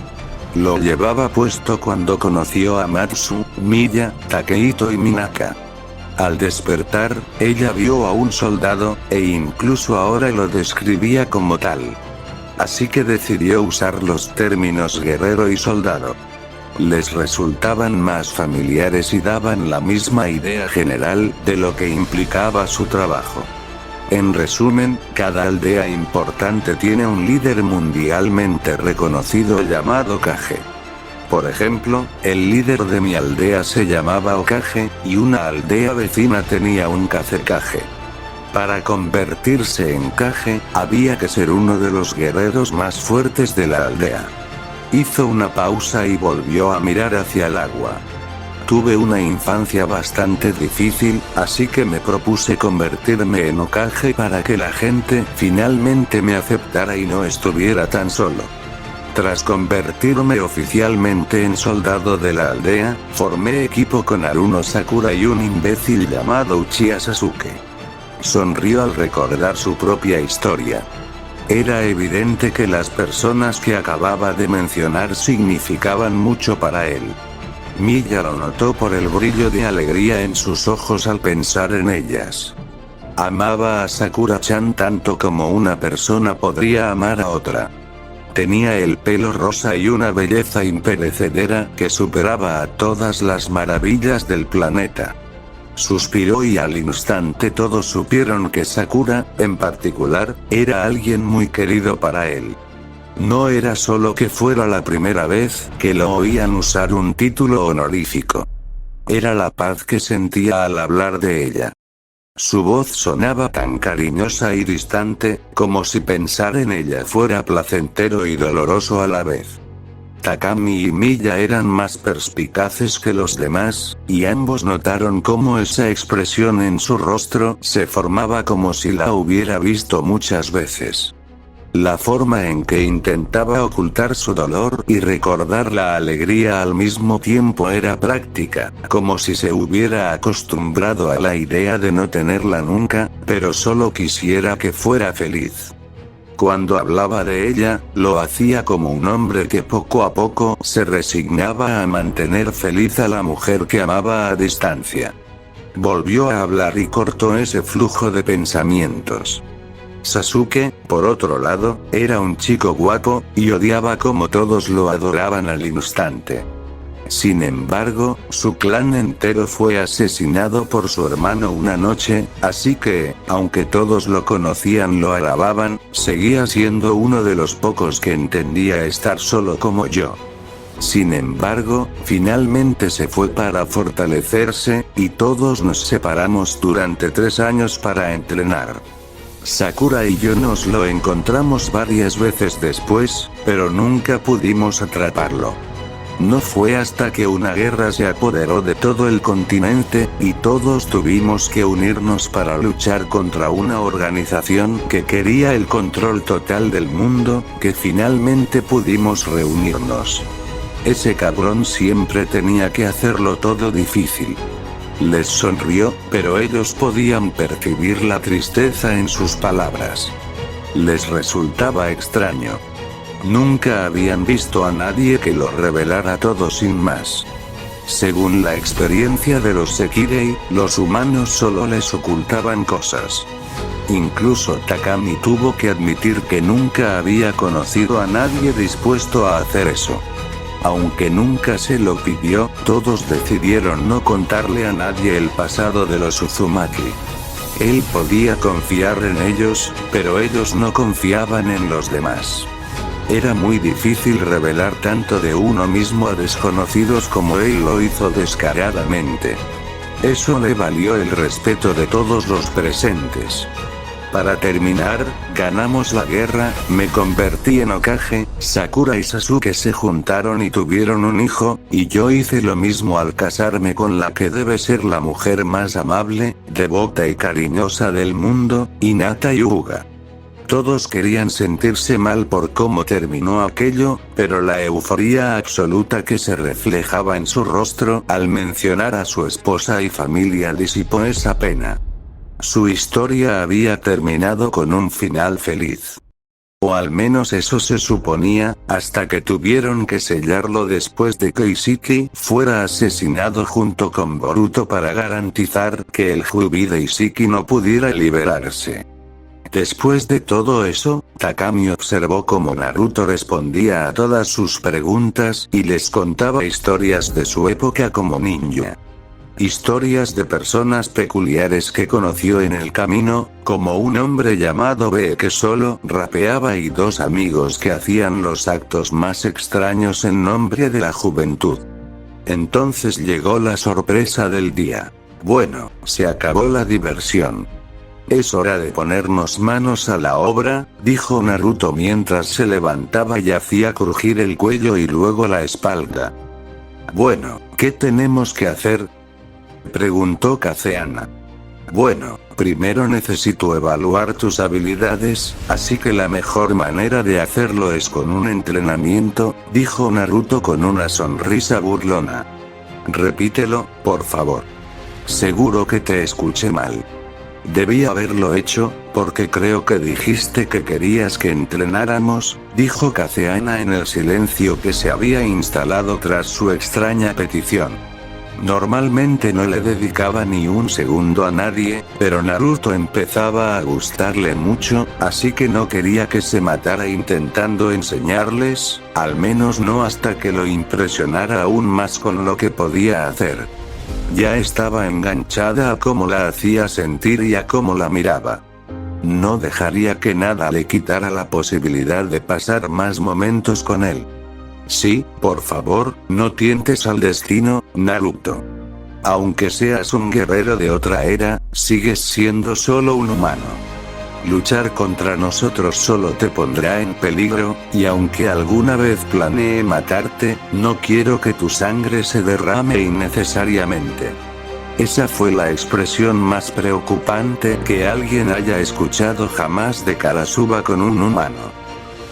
B: Lo llevaba puesto cuando conoció a Matsu, Miya, Takehito y Minaka. Al despertar, ella vio a un soldado, e incluso ahora lo describía como tal. Así que decidió usar los términos guerrero y soldado. Les resultaban más familiares y daban la misma idea general de lo que implicaba su trabajo. En resumen, cada aldea importante tiene un líder mundialmente reconocido llamado Kage. Por ejemplo, el líder de mi aldea se llamaba Okage, y una aldea vecina tenía un Kazekage. Para convertirse en Kage, había que ser uno de los guerreros más fuertes de la aldea. Hizo una pausa y volvió a mirar hacia el agua. Tuve una infancia bastante difícil, así que me propuse convertirme en Hokage para que la gente finalmente me aceptara y no estuviera tan solo. Tras convertirme oficialmente en soldado de la aldea, formé equipo con Haruno Sakura y un imbécil llamado Uchiha Sasuke. Sonrió al recordar su propia historia. Era evidente que las personas que acababa de mencionar significaban mucho para él. Miya lo notó por el brillo de alegría en sus ojos al pensar en ellas. Amaba a Sakura-chan tanto como una persona podría amar a otra. Tenía el pelo rosa y una belleza imperecedera que superaba a todas las maravillas del planeta. Suspiró y al instante todos supieron que Sakura, en particular, era alguien muy querido para él. No era solo que fuera la primera vez que lo oían usar un título honorífico. Era la paz que sentía al hablar de ella. Su voz sonaba tan cariñosa y distante, como si pensar en ella fuera placentero y doloroso a la vez. Takami y Miya eran más perspicaces que los demás, y ambos notaron cómo esa expresión en su rostro se formaba como si la hubiera visto muchas veces. La forma en que intentaba ocultar su dolor y recordar la alegría al mismo tiempo era práctica, como si se hubiera acostumbrado a la idea de no tenerla nunca, pero solo quisiera que fuera feliz. Cuando hablaba de ella, lo hacía como un hombre que poco a poco se resignaba a mantener feliz a la mujer que amaba a distancia. Volvió a hablar y cortó ese flujo de pensamientos. Sasuke, por otro lado, era un chico guapo, y odiaba como todos lo adoraban al instante. Sin embargo, su clan entero fue asesinado por su hermano una noche, así que, aunque todos lo conocían lo alababan, seguía siendo uno de los pocos que entendía estar solo como yo. Sin embargo, finalmente se fue para fortalecerse, y todos nos separamos durante 3 años para entrenar. Sakura y yo nos lo encontramos varias veces después, pero nunca pudimos atraparlo. No fue hasta que una guerra se apoderó de todo el continente, y todos tuvimos que unirnos para luchar contra una organización que quería el control total del mundo, que finalmente pudimos reunirnos. Ese cabrón siempre tenía que hacerlo todo difícil. Les sonrió, pero ellos podían percibir la tristeza en sus palabras. les resultaba extraño. Nunca habían visto a nadie que lo revelara todo sin más. Según la experiencia de los Sekirei, los humanos solo les ocultaban cosas. Incluso Takami tuvo que admitir que nunca había conocido a nadie dispuesto a hacer eso. Aunque nunca se lo pidió, todos decidieron no contarle a nadie el pasado de los Uzumaki. Él podía confiar en ellos, pero ellos no confiaban en los demás. Era muy difícil revelar tanto de uno mismo a desconocidos como él lo hizo descaradamente. Eso le valió el respeto de todos los presentes. Para terminar, ganamos la guerra, me convertí en Hokage, Sakura y Sasuke se juntaron y tuvieron un hijo, y yo hice lo mismo al casarme con la que debe ser la mujer más amable, devota y cariñosa del mundo, Hinata Hyuga. Todos querían sentirse mal por cómo terminó aquello, pero la euforía absoluta que se reflejaba en su rostro al mencionar a su esposa y familia disipó esa pena. Su historia había terminado con un final feliz. O al menos eso se suponía, hasta que tuvieron que sellarlo después de que Ishiki fuera asesinado junto con Boruto para garantizar que el Kyuubi de Ishiki no pudiera liberarse. Después de todo eso, Takami observó cómo Naruto respondía a todas sus preguntas y les contaba historias de su época como ninja. Historias de personas peculiares que conoció en el camino, como un hombre llamado B que solo rapeaba y dos amigos que hacían los actos más extraños en nombre de la juventud. Entonces llegó la sorpresa del día. Bueno, se acabó la diversión. Es hora de ponernos manos a la obra, dijo Naruto mientras se levantaba y hacía crujir el cuello y luego la espalda. Bueno, ¿qué tenemos que hacer?, preguntó Kazeana. Bueno, primero necesito evaluar tus habilidades, así que la mejor manera de hacerlo es con un entrenamiento, dijo Naruto con una sonrisa burlona. Repítelo, por favor. Seguro que te escuché mal. Debí haberlo hecho, porque creo que dijiste que querías que entrenáramos, dijo Kazeana en el silencio que se había instalado tras su extraña petición. Normalmente no le dedicaba ni un segundo a nadie, pero Naruto empezaba a gustarle mucho, así que no quería que se matara intentando enseñarles, al menos no hasta que lo impresionara aún más con lo que podía hacer. Ya estaba enganchada a cómo la hacía sentir y a cómo la miraba. No dejaría que nada le quitara la posibilidad de pasar más momentos con él. Sí, por favor, no tientes al destino, Naruto. Aunque seas un guerrero de otra era, sigues siendo solo un humano. Luchar contra nosotros solo te pondrá en peligro, y aunque alguna vez planee matarte, no quiero que tu sangre se derrame innecesariamente. Esa fue la expresión más preocupante que alguien haya escuchado jamás de Karasuba con un humano.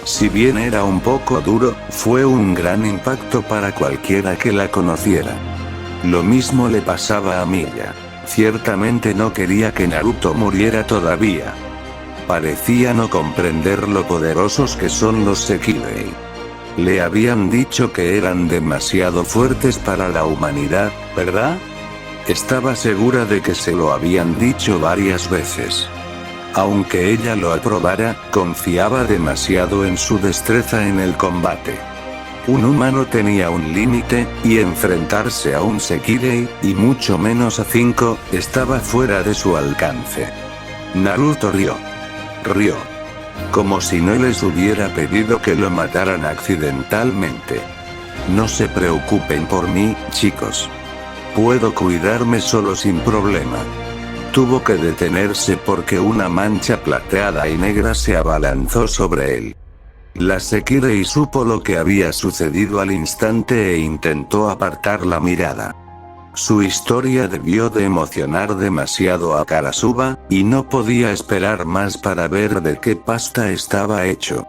B: Si bien era un poco duro, fue un gran impacto para cualquiera que la conociera. Lo mismo le pasaba a Miya. Ciertamente no quería que Naruto muriera todavía. Parecía no comprender lo poderosos que son los Sekirei. Le habían dicho que eran demasiado fuertes para la humanidad, ¿verdad? Estaba segura de que se lo habían dicho varias veces. Aunque ella lo aprobara, confiaba demasiado en su destreza en el combate. Un humano tenía un límite, y enfrentarse a un Sekirei, y mucho menos a 5, estaba fuera de su alcance. Naruto rió. Rió. Como si no les hubiera pedido que lo mataran accidentalmente. No se preocupen por mí, chicos. Puedo cuidarme solo sin problema. Tuvo que detenerse porque una mancha plateada y negra se abalanzó sobre él. La Sekirei supo lo que había sucedido al instante e intentó apartar la mirada. Su historia debió de emocionar demasiado a Karasuba, y no podía esperar más para ver de qué pasta estaba hecho.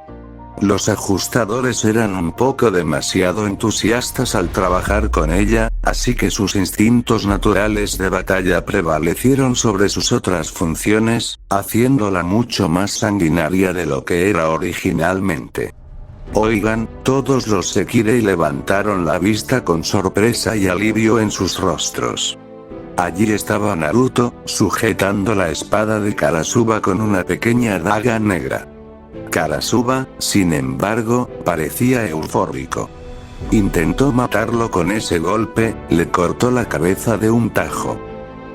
B: Los ajustadores eran un poco demasiado entusiastas al trabajar con ella, así que sus instintos naturales de batalla prevalecieron sobre sus otras funciones, haciéndola mucho más sanguinaria de lo que era originalmente. Oigan, todos los Sekirei levantaron la vista con sorpresa y alivio en sus rostros. Allí estaba Naruto, sujetando la espada de Karasuba con una pequeña daga negra. Karasuba, sin embargo, parecía eufórico. Intentó matarlo con ese golpe, le cortó la cabeza de un tajo.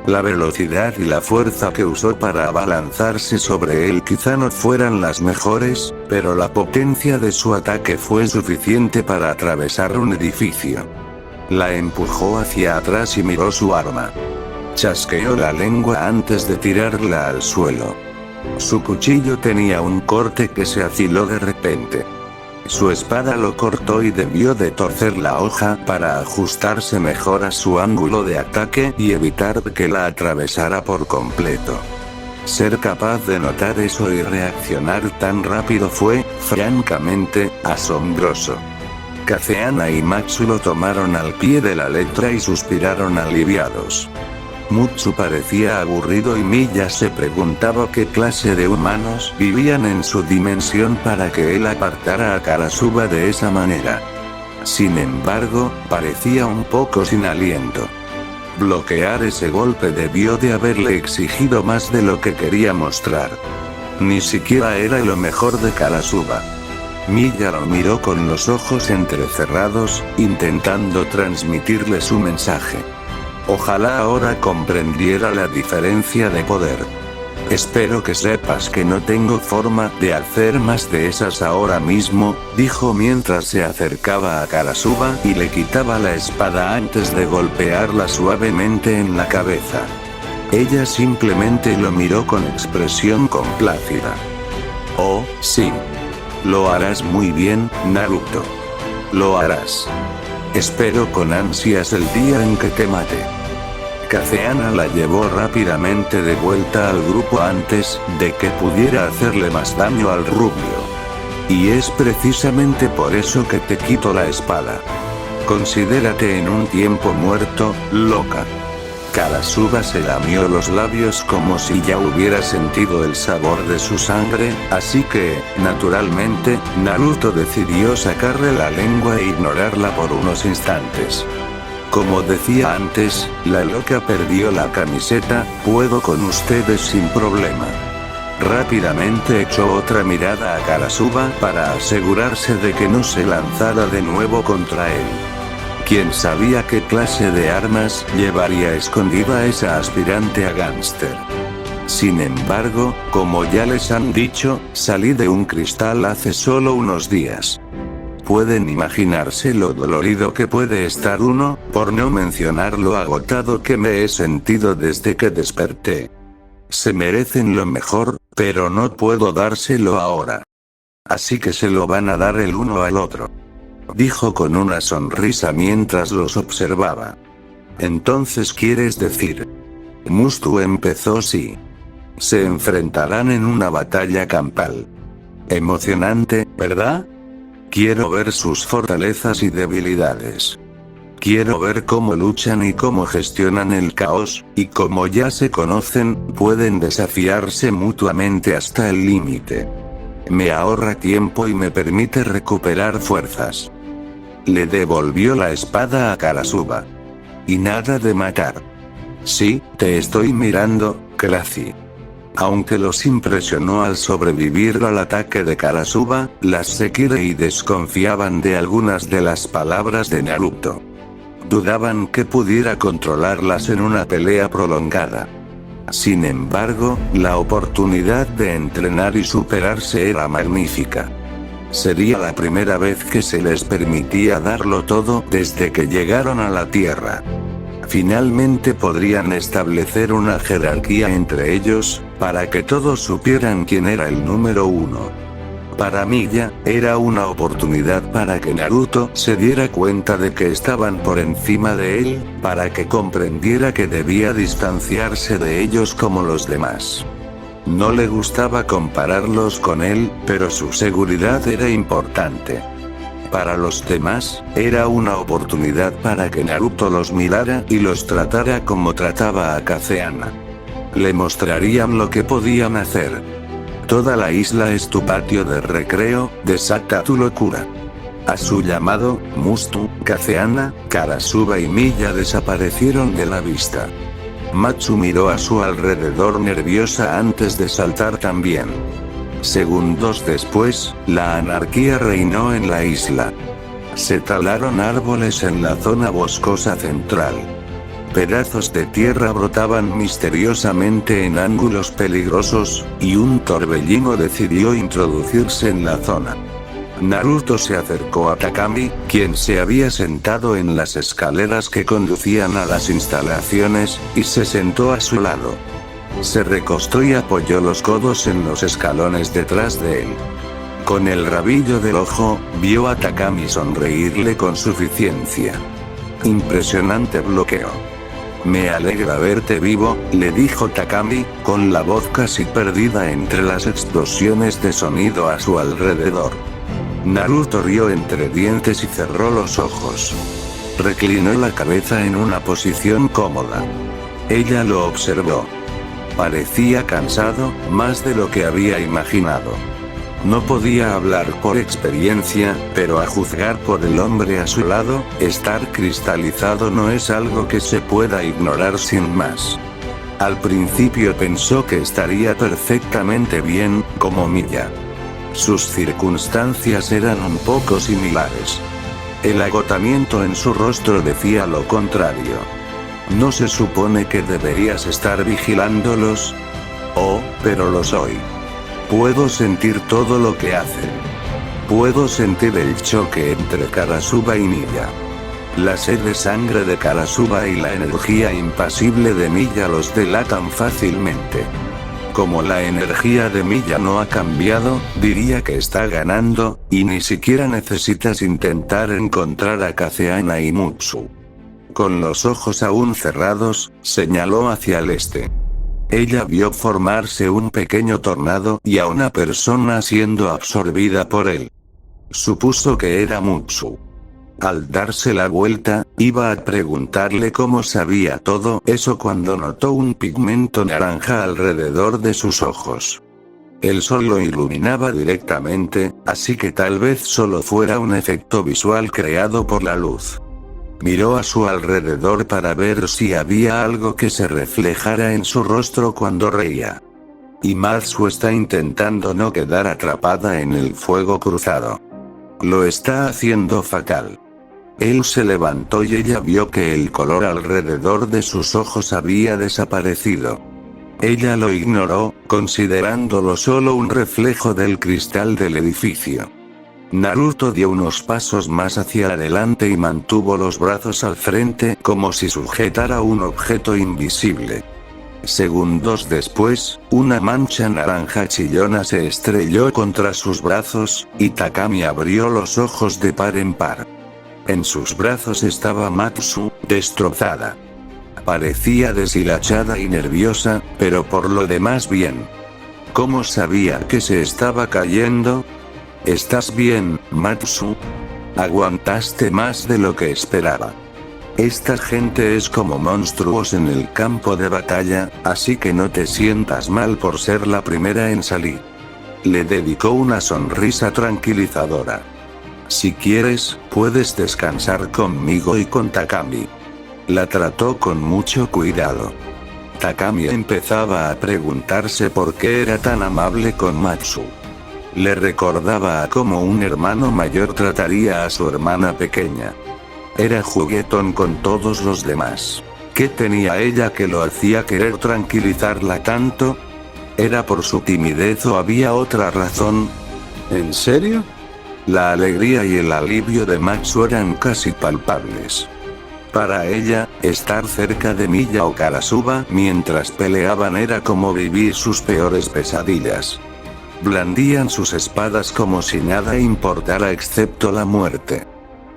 B: La velocidad y la fuerza que usó para abalanzarse sobre él quizá no fueran las mejores, pero la potencia de su ataque fue suficiente para atravesar un edificio. La empujó hacia atrás y miró su arma. Chasqueó la lengua antes de tirarla al suelo. Su cuchillo tenía un corte que se afiló de repente. Su espada lo cortó y debió de torcer la hoja para ajustarse mejor a su ángulo de ataque y evitar que la atravesara por completo. Ser capaz de notar eso y reaccionar tan rápido fue, francamente, asombroso. Kazeana y Matsu lo tomaron al pie de la letra y suspiraron aliviados. Mutsu parecía aburrido y Miya se preguntaba qué clase de humanos vivían en su dimensión para que él apartara a Karasuba de esa manera. Sin embargo, parecía un poco sin aliento. Bloquear ese golpe debió de haberle exigido más de lo que quería mostrar. Ni siquiera era lo mejor de Karasuba. Miya lo miró con los ojos entrecerrados, intentando transmitirle su mensaje. Ojalá ahora comprendiera la diferencia de poder. Espero que sepas que no tengo forma de hacer más de esas ahora mismo, dijo mientras se acercaba a Karasuba y le quitaba la espada antes de golpearla suavemente en la cabeza. Ella simplemente lo miró con expresión complacida. Oh, sí. Lo harás muy bien, Naruto. Lo harás. Espero con ansias el día en que te mate. Kazeana la llevó rápidamente de vuelta al grupo antes de que pudiera hacerle más daño al rubio. Y es precisamente por eso que te quito la espada. Considérate en un tiempo muerto, loca. Karasuba se lamió los labios como si ya hubiera sentido el sabor de su sangre, así que, naturalmente, Naruto decidió sacarle la lengua e ignorarla por unos instantes. Como decía antes, la loca perdió la camiseta, puedo con ustedes sin problema. Rápidamente echó otra mirada a Karasuba para asegurarse de que no se lanzara de nuevo contra él. ¿Quién sabía qué clase de armas llevaría escondida esa aspirante a gángster? Sin embargo, como ya les han dicho, salí de un cristal hace solo unos días. Pueden imaginarse lo dolorido que puede estar uno, por no mencionar lo agotado que me he sentido desde que desperté. Se merecen lo mejor, pero no puedo dárselo ahora. Así que se lo van a dar el uno al otro. Dijo con una sonrisa mientras los observaba. Entonces quieres decir. Mutsu empezó sí. Se enfrentarán en una batalla campal. Emocionante, ¿verdad? Quiero ver sus fortalezas y debilidades. Quiero ver cómo luchan y cómo gestionan el caos, y como ya se conocen, pueden desafiarse mutuamente hasta el límite. Me ahorra tiempo y me permite recuperar fuerzas. Le devolvió la espada a Karasuba. Y nada de matar. Sí, te estoy mirando, Krazi. Aunque los impresionó al sobrevivir al ataque de Karasuba, las Sekirei desconfiaban de algunas de las palabras de Naruto. Dudaban que pudiera controlarlas en una pelea prolongada. Sin embargo, la oportunidad de entrenar y superarse era magnífica. Sería la primera vez que se les permitía darlo todo desde que llegaron a la Tierra. Finalmente podrían establecer una jerarquía entre ellos, para que todos supieran quién era el número uno. Para Miya, era una oportunidad para que Naruto se diera cuenta de que estaban por encima de él, para que comprendiera que debía distanciarse de ellos como los demás. No le gustaba compararlos con él, pero su seguridad era importante. Para los demás, era una oportunidad para que Naruto los mirara y los tratara como trataba a Kazeana. Le mostrarían lo que podían hacer. Toda la isla es tu patio de recreo, desata tu locura. A su llamado, Mustu, Kazeana, Karasuba y Miya desaparecieron de la vista. Matsu miró a su alrededor nerviosa antes de saltar también. Segundos después, la anarquía reinó en la isla. Se talaron árboles en la zona boscosa central. Pedazos de tierra brotaban misteriosamente en ángulos peligrosos, y un torbellino decidió introducirse en la zona. Naruto se acercó a Takami, quien se había sentado en las escaleras que conducían a las instalaciones, y se sentó a su lado. Se recostó y apoyó los codos en los escalones detrás de él. Con el rabillo del ojo, vio a Takami sonreírle con suficiencia. Impresionante bloqueo. Me alegra verte vivo, le dijo Takami, con la voz casi perdida entre las explosiones de sonido a su alrededor. Naruto rió entre dientes y cerró los ojos. Reclinó la cabeza en una posición cómoda. Ella lo observó. Parecía cansado, más de lo que había imaginado. No podía hablar por experiencia, pero a juzgar por el hombre a su lado, estar cristalizado no es algo que se pueda ignorar sin más. Al principio pensó que estaría perfectamente bien, como Miya. Sus circunstancias eran un poco similares. El agotamiento en su rostro decía lo contrario. ¿No se supone que deberías estar vigilándolos? Oh, pero lo soy. Puedo sentir todo lo que hacen. Puedo sentir el choque entre Karasuba y Miya. La sed de sangre de Karasuba y la energía impasible de Miya los delatan fácilmente. Como la energía de Miya no ha cambiado, diría que está ganando, y ni siquiera necesitas intentar encontrar a Kazeana y Mutsu. Con los ojos aún cerrados, señaló hacia el este. Ella vio formarse un pequeño tornado y a una persona siendo absorbida por él. Supuso que era Mutsu. Al darse la vuelta, iba a preguntarle cómo sabía todo eso cuando notó un pigmento naranja alrededor de sus ojos. El sol lo iluminaba directamente, así que tal vez solo fuera un efecto visual creado por la luz. Miró a su alrededor para ver si había algo que se reflejara en su rostro cuando reía. Y Matsu está intentando no quedar atrapada en el fuego cruzado. Lo está haciendo fatal. Él se levantó y ella vio que el color alrededor de sus ojos había desaparecido. Ella lo ignoró, considerándolo solo un reflejo del cristal del edificio. Naruto dio unos pasos más hacia adelante y mantuvo los brazos al frente como si sujetara un objeto invisible. Segundos después, una mancha naranja chillona se estrelló contra sus brazos, y Takami abrió los ojos de par en par. En sus brazos estaba Matsu, destrozada. Parecía deshilachada y nerviosa, pero por lo demás bien. ¿Cómo sabía que se estaba cayendo? ¿Estás bien, Matsu? Aguantaste más de lo que esperaba. Esta gente es como monstruos en el campo de batalla, así que no te sientas mal por ser la primera en salir. Le dedicó una sonrisa tranquilizadora. Si quieres, puedes descansar conmigo y con Takami. La trató con mucho cuidado. Takami empezaba a preguntarse por qué era tan amable con Matsu. Le recordaba a cómo un hermano mayor trataría a su hermana pequeña. Era juguetón con todos los demás. ¿Qué tenía ella que lo hacía querer tranquilizarla tanto? ¿Era por su timidez o había otra razón? ¿En serio? La alegría y el alivio de Matsu eran casi palpables. Para ella, estar cerca de Miya o Karasuba mientras peleaban era como vivir sus peores pesadillas. Blandían sus espadas como si nada importara excepto la muerte.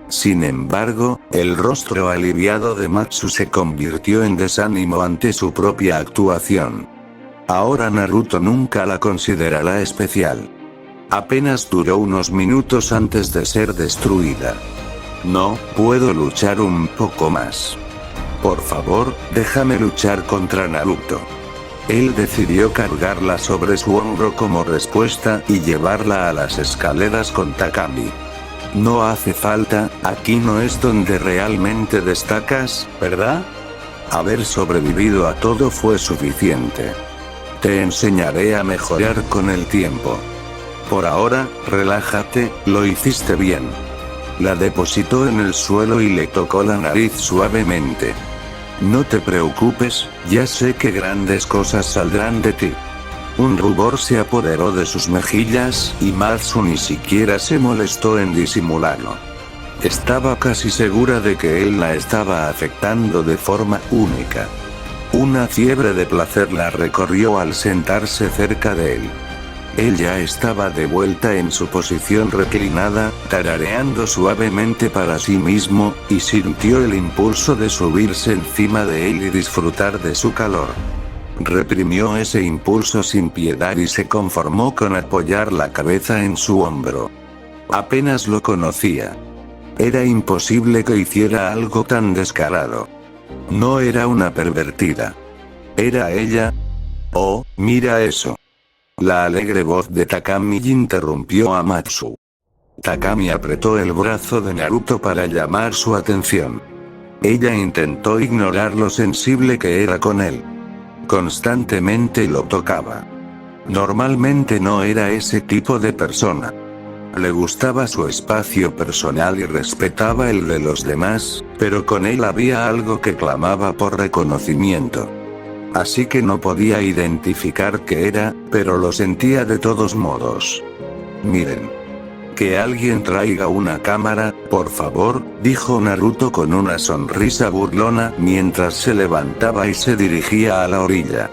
B: Sin embargo, el rostro aliviado de Matsu se convirtió en desánimo ante su propia actuación. Ahora Naruto nunca la considerará especial. Apenas duró unos minutos antes de ser destruida. No, puedo luchar un poco más. Por favor, déjame luchar contra Naruto. Él decidió cargarla sobre su hombro como respuesta y llevarla a las escaleras con Takami. No hace falta, aquí no es donde realmente destacas, ¿verdad? Haber sobrevivido a todo fue suficiente. Te enseñaré a mejorar con el tiempo. Por ahora, relájate, lo hiciste bien. La depositó en el suelo y le tocó la nariz suavemente. No te preocupes, ya sé que grandes cosas saldrán de ti. Un rubor se apoderó de sus mejillas y Matsu ni siquiera se molestó en disimularlo. Estaba casi segura de que él la estaba afectando de forma única. Una fiebre de placer la recorrió al sentarse cerca de él. Él ya estaba de vuelta en su posición reclinada, tarareando suavemente para sí mismo, y sintió el impulso de subirse encima de él y disfrutar de su calor. Reprimió ese impulso sin piedad y se conformó con apoyar la cabeza en su hombro. Apenas lo conocía. Era imposible que hiciera algo tan descarado. No era una pervertida. ¿Era ella? Oh, mira eso. La alegre voz de Takami interrumpió a Matsu. Takami apretó el brazo de Naruto para llamar su atención. Ella intentó ignorar lo sensible que era con él. Constantemente lo tocaba. Normalmente no era ese tipo de persona. Le gustaba su espacio personal y respetaba el de los demás, pero con él había algo que clamaba por reconocimiento. Así que no podía identificar qué era, pero lo sentía de todos modos. Miren. Que alguien traiga una cámara, por favor, dijo Naruto con una sonrisa burlona mientras se levantaba y se dirigía a la orilla.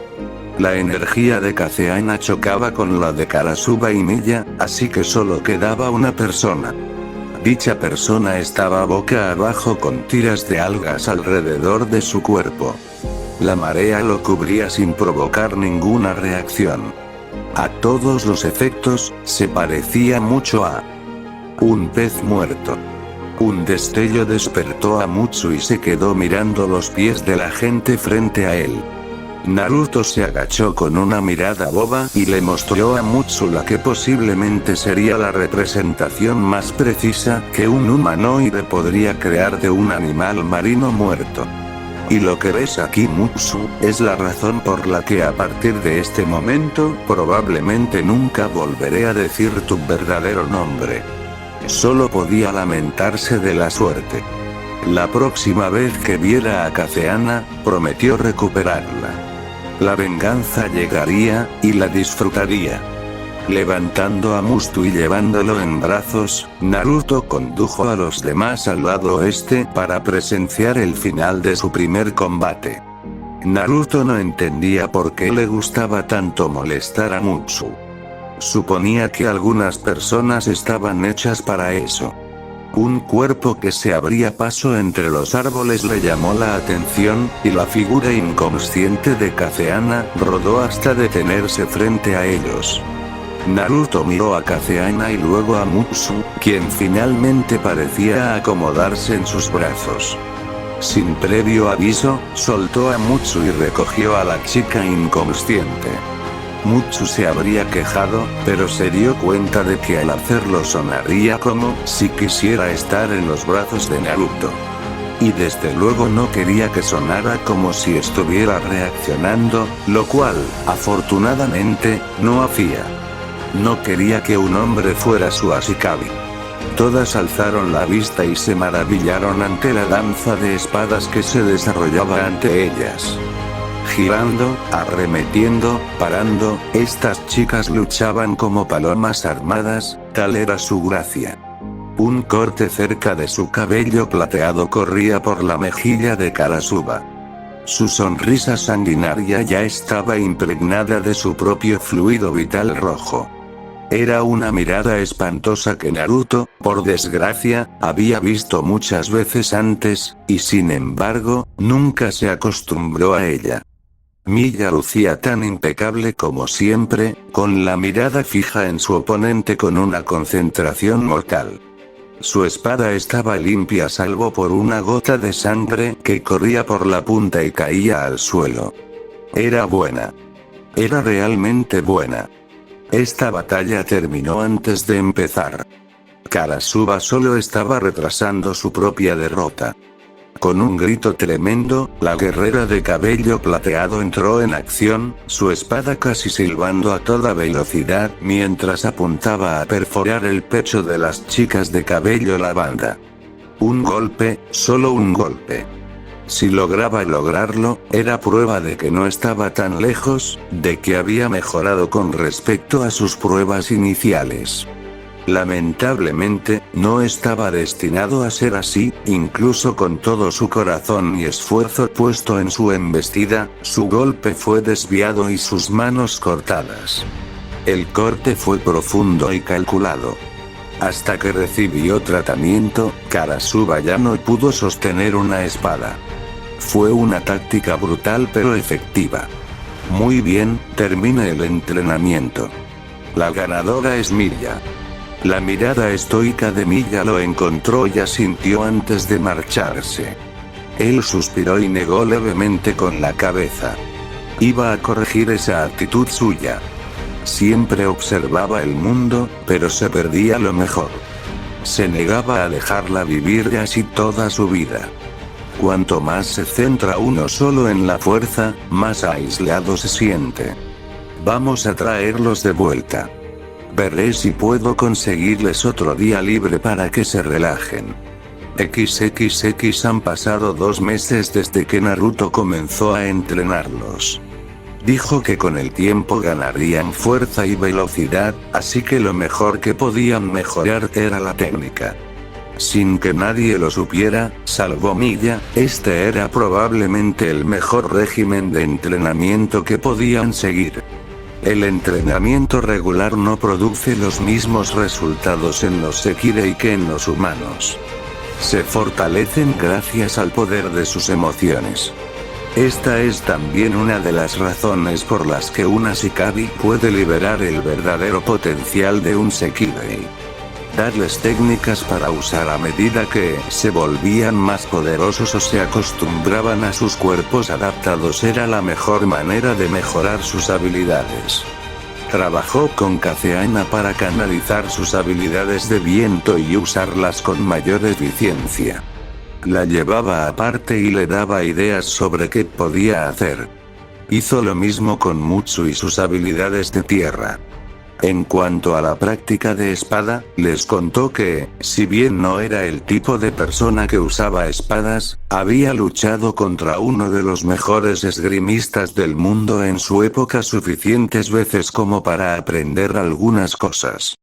B: La energía de Kazeana chocaba con la de Karasuba y Miya, así que solo quedaba una persona. Dicha persona estaba boca abajo con tiras de algas alrededor de su cuerpo. La marea lo cubría sin provocar ninguna reacción. A todos los efectos, se parecía mucho a un pez muerto. Un destello despertó a Mutsu y se quedó mirando los pies de la gente frente a él. Naruto se agachó con una mirada boba y le mostró a Mutsu la que posiblemente sería la representación más precisa que un humanoide podría crear de un animal marino muerto. Y lo que ves aquí, Mutsu, es la razón por la que a partir de este momento probablemente nunca volveré a decir tu verdadero nombre. Solo podía lamentarse de la suerte. La próxima vez que viera a Kazeana, prometió recuperarla. La venganza llegaría, y la disfrutaría. Levantando a Mutsu y llevándolo en brazos, Naruto condujo a los demás al lado oeste para presenciar el final de su primer combate. Naruto no entendía por qué le gustaba tanto molestar a Mutsu. Suponía que algunas personas estaban hechas para eso. Un cuerpo que se abría paso entre los árboles le llamó la atención, y la figura inconsciente de Kazeana rodó hasta detenerse frente a ellos. Naruto miró a Kazeana y luego a Mutsu, quien finalmente parecía acomodarse en sus brazos. Sin previo aviso, soltó a Mutsu y recogió a la chica inconsciente. Mutsu se habría quejado, pero se dio cuenta de que al hacerlo sonaría como si quisiera estar en los brazos de Naruto. Y desde luego no quería que sonara como si estuviera reaccionando, lo cual, afortunadamente, no hacía. No quería que un hombre fuera su Ashikabi. Todas alzaron la vista y se maravillaron ante la danza de espadas que se desarrollaba ante ellas. Girando, arremetiendo, parando, estas chicas luchaban como palomas armadas, tal era su gracia. Un corte cerca de su cabello plateado corría por la mejilla de Karasuba. Su sonrisa sanguinaria ya estaba impregnada de su propio fluido vital rojo. Era una mirada espantosa que Naruto, por desgracia, había visto muchas veces antes, y sin embargo, nunca se acostumbró a ella. Miya lucía tan impecable como siempre, con la mirada fija en su oponente con una concentración mortal. Su espada estaba limpia salvo por una gota de sangre que corría por la punta y caía al suelo. Era buena. Era realmente buena. Esta batalla terminó antes de empezar. Karasuba solo estaba retrasando su propia derrota. Con un grito tremendo, la guerrera de cabello plateado entró en acción, su espada casi silbando a toda velocidad mientras apuntaba a perforar el pecho de las chicas de cabello lavanda. Un golpe, solo un golpe. Si lograba lograrlo, era prueba de que no estaba tan lejos, de que había mejorado con respecto a sus pruebas iniciales. Lamentablemente, no estaba destinado a ser así, incluso con todo su corazón y esfuerzo puesto en su embestida, su golpe fue desviado y sus manos cortadas. El corte fue profundo y calculado. Hasta que recibió tratamiento, Karasuba ya no pudo sostener una espada. Fue una táctica brutal pero efectiva. Muy bien, termina el entrenamiento. La ganadora es Miya. La mirada estoica de Miya lo encontró y asintió antes de marcharse. Él suspiró y negó levemente con la cabeza. Iba a corregir esa actitud suya. Siempre observaba el mundo, pero se perdía lo mejor. Se negaba a dejarla vivir así toda su vida. Cuanto más se centra uno solo en la fuerza, más aislado se siente. Vamos a traerlos de vuelta. Veré si puedo conseguirles otro día libre para que se relajen. XXX han pasado 2 meses desde que Naruto comenzó a entrenarlos. Dijo que con el tiempo ganarían fuerza y velocidad, así que lo mejor que podían mejorar era la técnica. Sin que nadie lo supiera, salvo Miya, este era probablemente el mejor régimen de entrenamiento que podían seguir. El entrenamiento regular no produce los mismos resultados en los Sekirei que en los humanos. Se fortalecen gracias al poder de sus emociones. Esta es también una de las razones por las que una Shikage puede liberar el verdadero potencial de un Sekirei. Darles técnicas para usar a medida que se volvían más poderosos o se acostumbraban a sus cuerpos adaptados era la mejor manera de mejorar sus habilidades. Trabajó con Kaceana para canalizar sus habilidades de viento y usarlas con mayor eficiencia. La llevaba aparte y le daba ideas sobre qué podía hacer. Hizo lo mismo con Mutsu y sus habilidades de tierra. En cuanto a la práctica de espada, les contó que, si bien no era el tipo de persona que usaba espadas, había luchado contra uno de los mejores esgrimistas del mundo en su época suficientes veces como para aprender algunas cosas.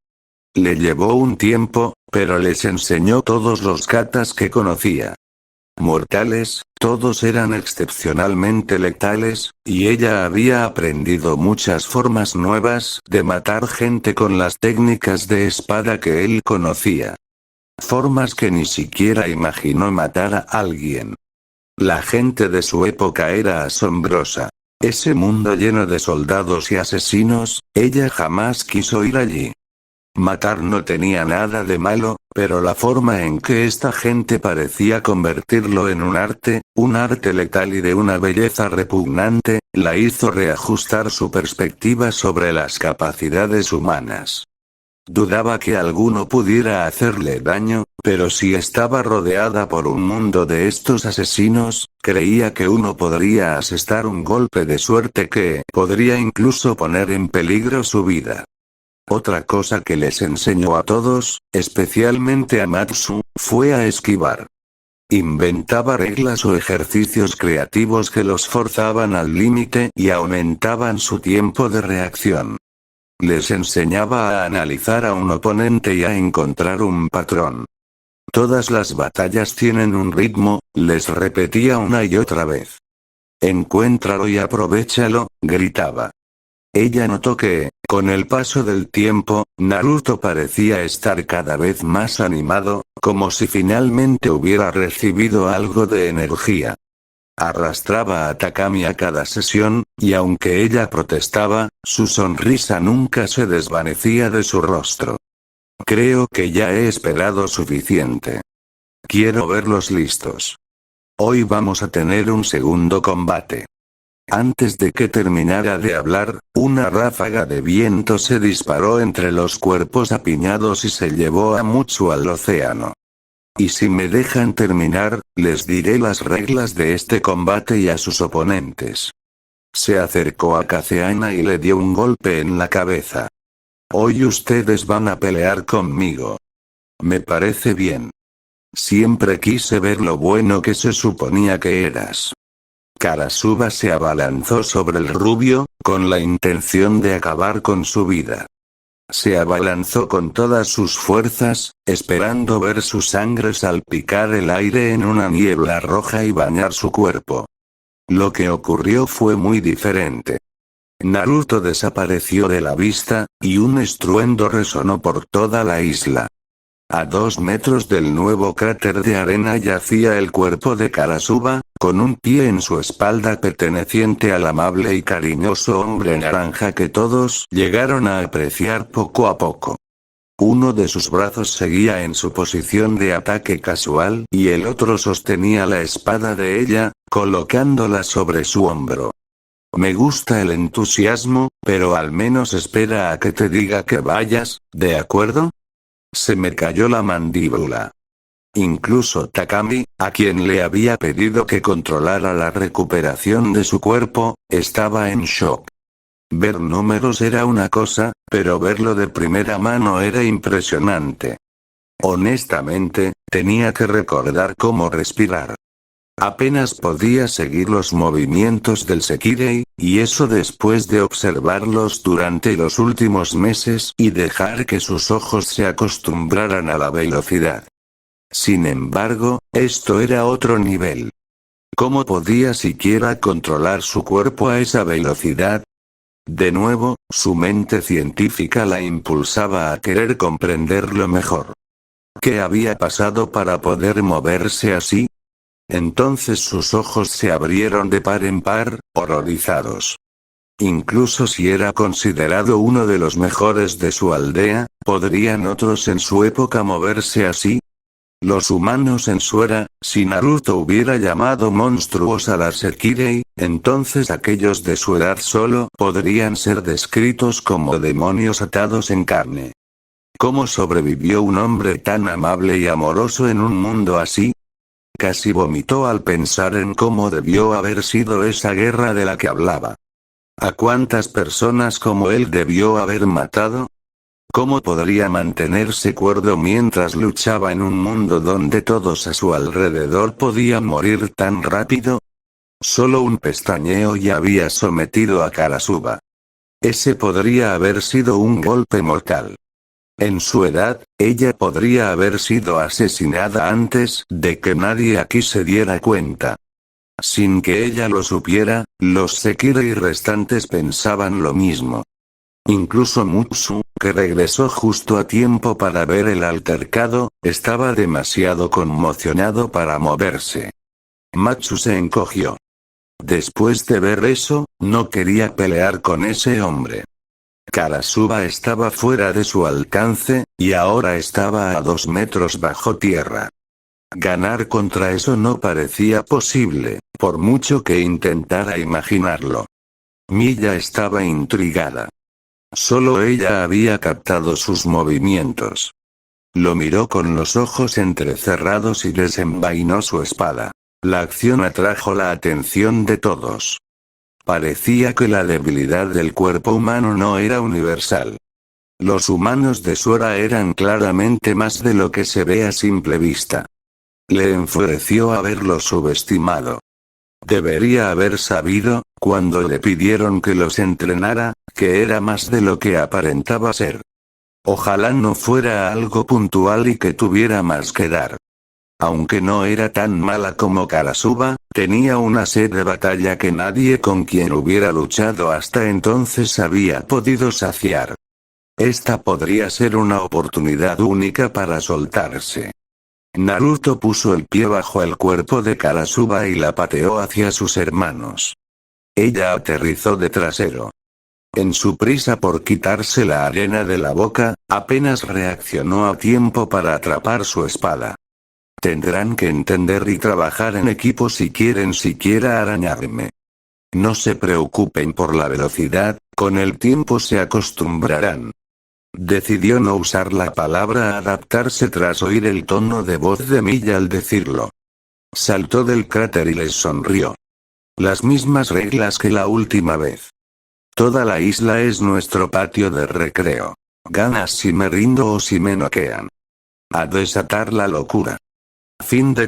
B: Le llevó un tiempo, pero les enseñó todos los katas que conocía. Mortales, todos eran excepcionalmente letales, y ella había aprendido muchas formas nuevas de matar gente con las técnicas de espada que él conocía. Formas que ni siquiera imaginó matar a alguien. La gente de su época era asombrosa. Ese mundo lleno de soldados y asesinos, ella jamás quiso ir allí. Matar no tenía nada de malo, pero la forma en que esta gente parecía convertirlo en un arte letal y de una belleza repugnante, la hizo reajustar su perspectiva sobre las capacidades humanas. Dudaba que alguno pudiera hacerle daño, pero si estaba rodeada por un mundo de estos asesinos, creía que uno podría asestar un golpe de suerte que podría incluso poner en peligro su vida. Otra cosa que les enseñó a todos, especialmente a Matsu, fue a esquivar. Inventaba reglas o ejercicios creativos que los forzaban al límite y aumentaban su tiempo de reacción. Les enseñaba a analizar a un oponente y a encontrar un patrón. Todas las batallas tienen un ritmo, les repetía una y otra vez. Encuéntralo y aprovéchalo, gritaba. Ella notó que, con el paso del tiempo, Naruto parecía estar cada vez más animado, como si finalmente hubiera recibido algo de energía. Arrastraba a Takami a cada sesión, y aunque ella protestaba, su sonrisa nunca se desvanecía de su rostro. Creo que ya he esperado suficiente. Quiero verlos listos. Hoy vamos a tener un segundo combate. Antes de que terminara de hablar, una ráfaga de viento se disparó entre los cuerpos apiñados y se llevó a Mutsu al océano. Y si me dejan terminar, les diré las reglas de este combate y a sus oponentes. Se acercó a Kazeana y le dio un golpe en la cabeza. Hoy ustedes van a pelear conmigo. Me parece bien. Siempre quise ver lo bueno que se suponía que eras. Karasuba se abalanzó sobre el rubio, con la intención de acabar con su vida. Se abalanzó con todas sus fuerzas, esperando ver su sangre salpicar el aire en una niebla roja y bañar su cuerpo. Lo que ocurrió fue muy diferente. Naruto desapareció de la vista, y un estruendo resonó por toda la isla. A 2 metros del nuevo cráter de arena yacía el cuerpo de Karasuba, con un pie en su espalda perteneciente al amable y cariñoso hombre naranja que todos llegaron a apreciar poco a poco. Uno de sus brazos seguía en su posición de ataque casual y el otro sostenía la espada de ella, colocándola sobre su hombro. Me gusta el entusiasmo, pero al menos espera a que te diga que vayas, ¿de acuerdo? Se me cayó la mandíbula. Incluso Takami, a quien le había pedido que controlara la recuperación de su cuerpo, estaba en shock. Ver números era una cosa, pero verlo de primera mano era impresionante. Honestamente, tenía que recordar cómo respirar. Apenas podía seguir los movimientos del Sekirei, y eso después de observarlos durante los últimos meses y dejar que sus ojos se acostumbraran a la velocidad. Sin embargo, esto era otro nivel. ¿Cómo podía siquiera controlar su cuerpo a esa velocidad? De nuevo, su mente científica la impulsaba a querer comprenderlo mejor. ¿Qué había pasado para poder moverse así? Entonces sus ojos se abrieron de par en par, horrorizados. Incluso si era considerado uno de los mejores de su aldea, ¿podrían otros en su época moverse así? Los humanos en su era, si Naruto hubiera llamado monstruos a las Sekirei, entonces aquellos de su edad solo podrían ser descritos como demonios atados en carne. ¿Cómo sobrevivió un hombre tan amable y amoroso en un mundo así? Casi vomitó al pensar en cómo debió haber sido esa guerra de la que hablaba. ¿A cuántas personas como él debió haber matado? ¿Cómo podría mantenerse cuerdo mientras luchaba en un mundo donde todos a su alrededor podían morir tan rápido? Solo un pestañeo y había sometido a Karasuba. Ese podría haber sido un golpe mortal. En su edad, ella podría haber sido asesinada antes de que nadie aquí se diera cuenta. Sin que ella lo supiera, los Sekirei restantes pensaban lo mismo. Incluso Mutsu, que regresó justo a tiempo para ver el altercado, estaba demasiado conmocionado para moverse. Matsu se encogió. Después de ver eso, no quería pelear con ese hombre. Karasuba estaba fuera de su alcance, y ahora estaba a 2 metros bajo tierra. Ganar contra eso no parecía posible, por mucho que intentara imaginarlo. Miya estaba intrigada. Solo ella había captado sus movimientos. Lo miró con los ojos entrecerrados y desenvainó su espada. La acción atrajo la atención de todos. Parecía que la debilidad del cuerpo humano no era universal. Los humanos de su era eran claramente más de lo que se ve a simple vista. Le enfureció haberlo subestimado. Debería haber sabido, cuando le pidieron que los entrenara, que era más de lo que aparentaba ser. Ojalá no fuera algo puntual y que tuviera más que dar. Aunque no era tan mala como Karasuba, tenía una sed de batalla que nadie con quien hubiera luchado hasta entonces había podido saciar. Esta podría ser una oportunidad única para soltarse. Naruto puso el pie bajo el cuerpo de Karasuba y la pateó hacia sus hermanos. Ella aterrizó de trasero. En su prisa por quitarse la arena de la boca, apenas reaccionó a tiempo para atrapar su espada. Tendrán que entender y trabajar en equipo si quieren siquiera arañarme. No se preocupen por la velocidad, con el tiempo se acostumbrarán. Decidió no usar la palabra adaptarse tras oír el tono de voz de Milla al decirlo. Saltó del cráter y les sonrió. Las mismas reglas que la última vez. Toda la isla es nuestro patio de recreo. Ganas si me rindo o si me noquean. A desatar la locura. Fin de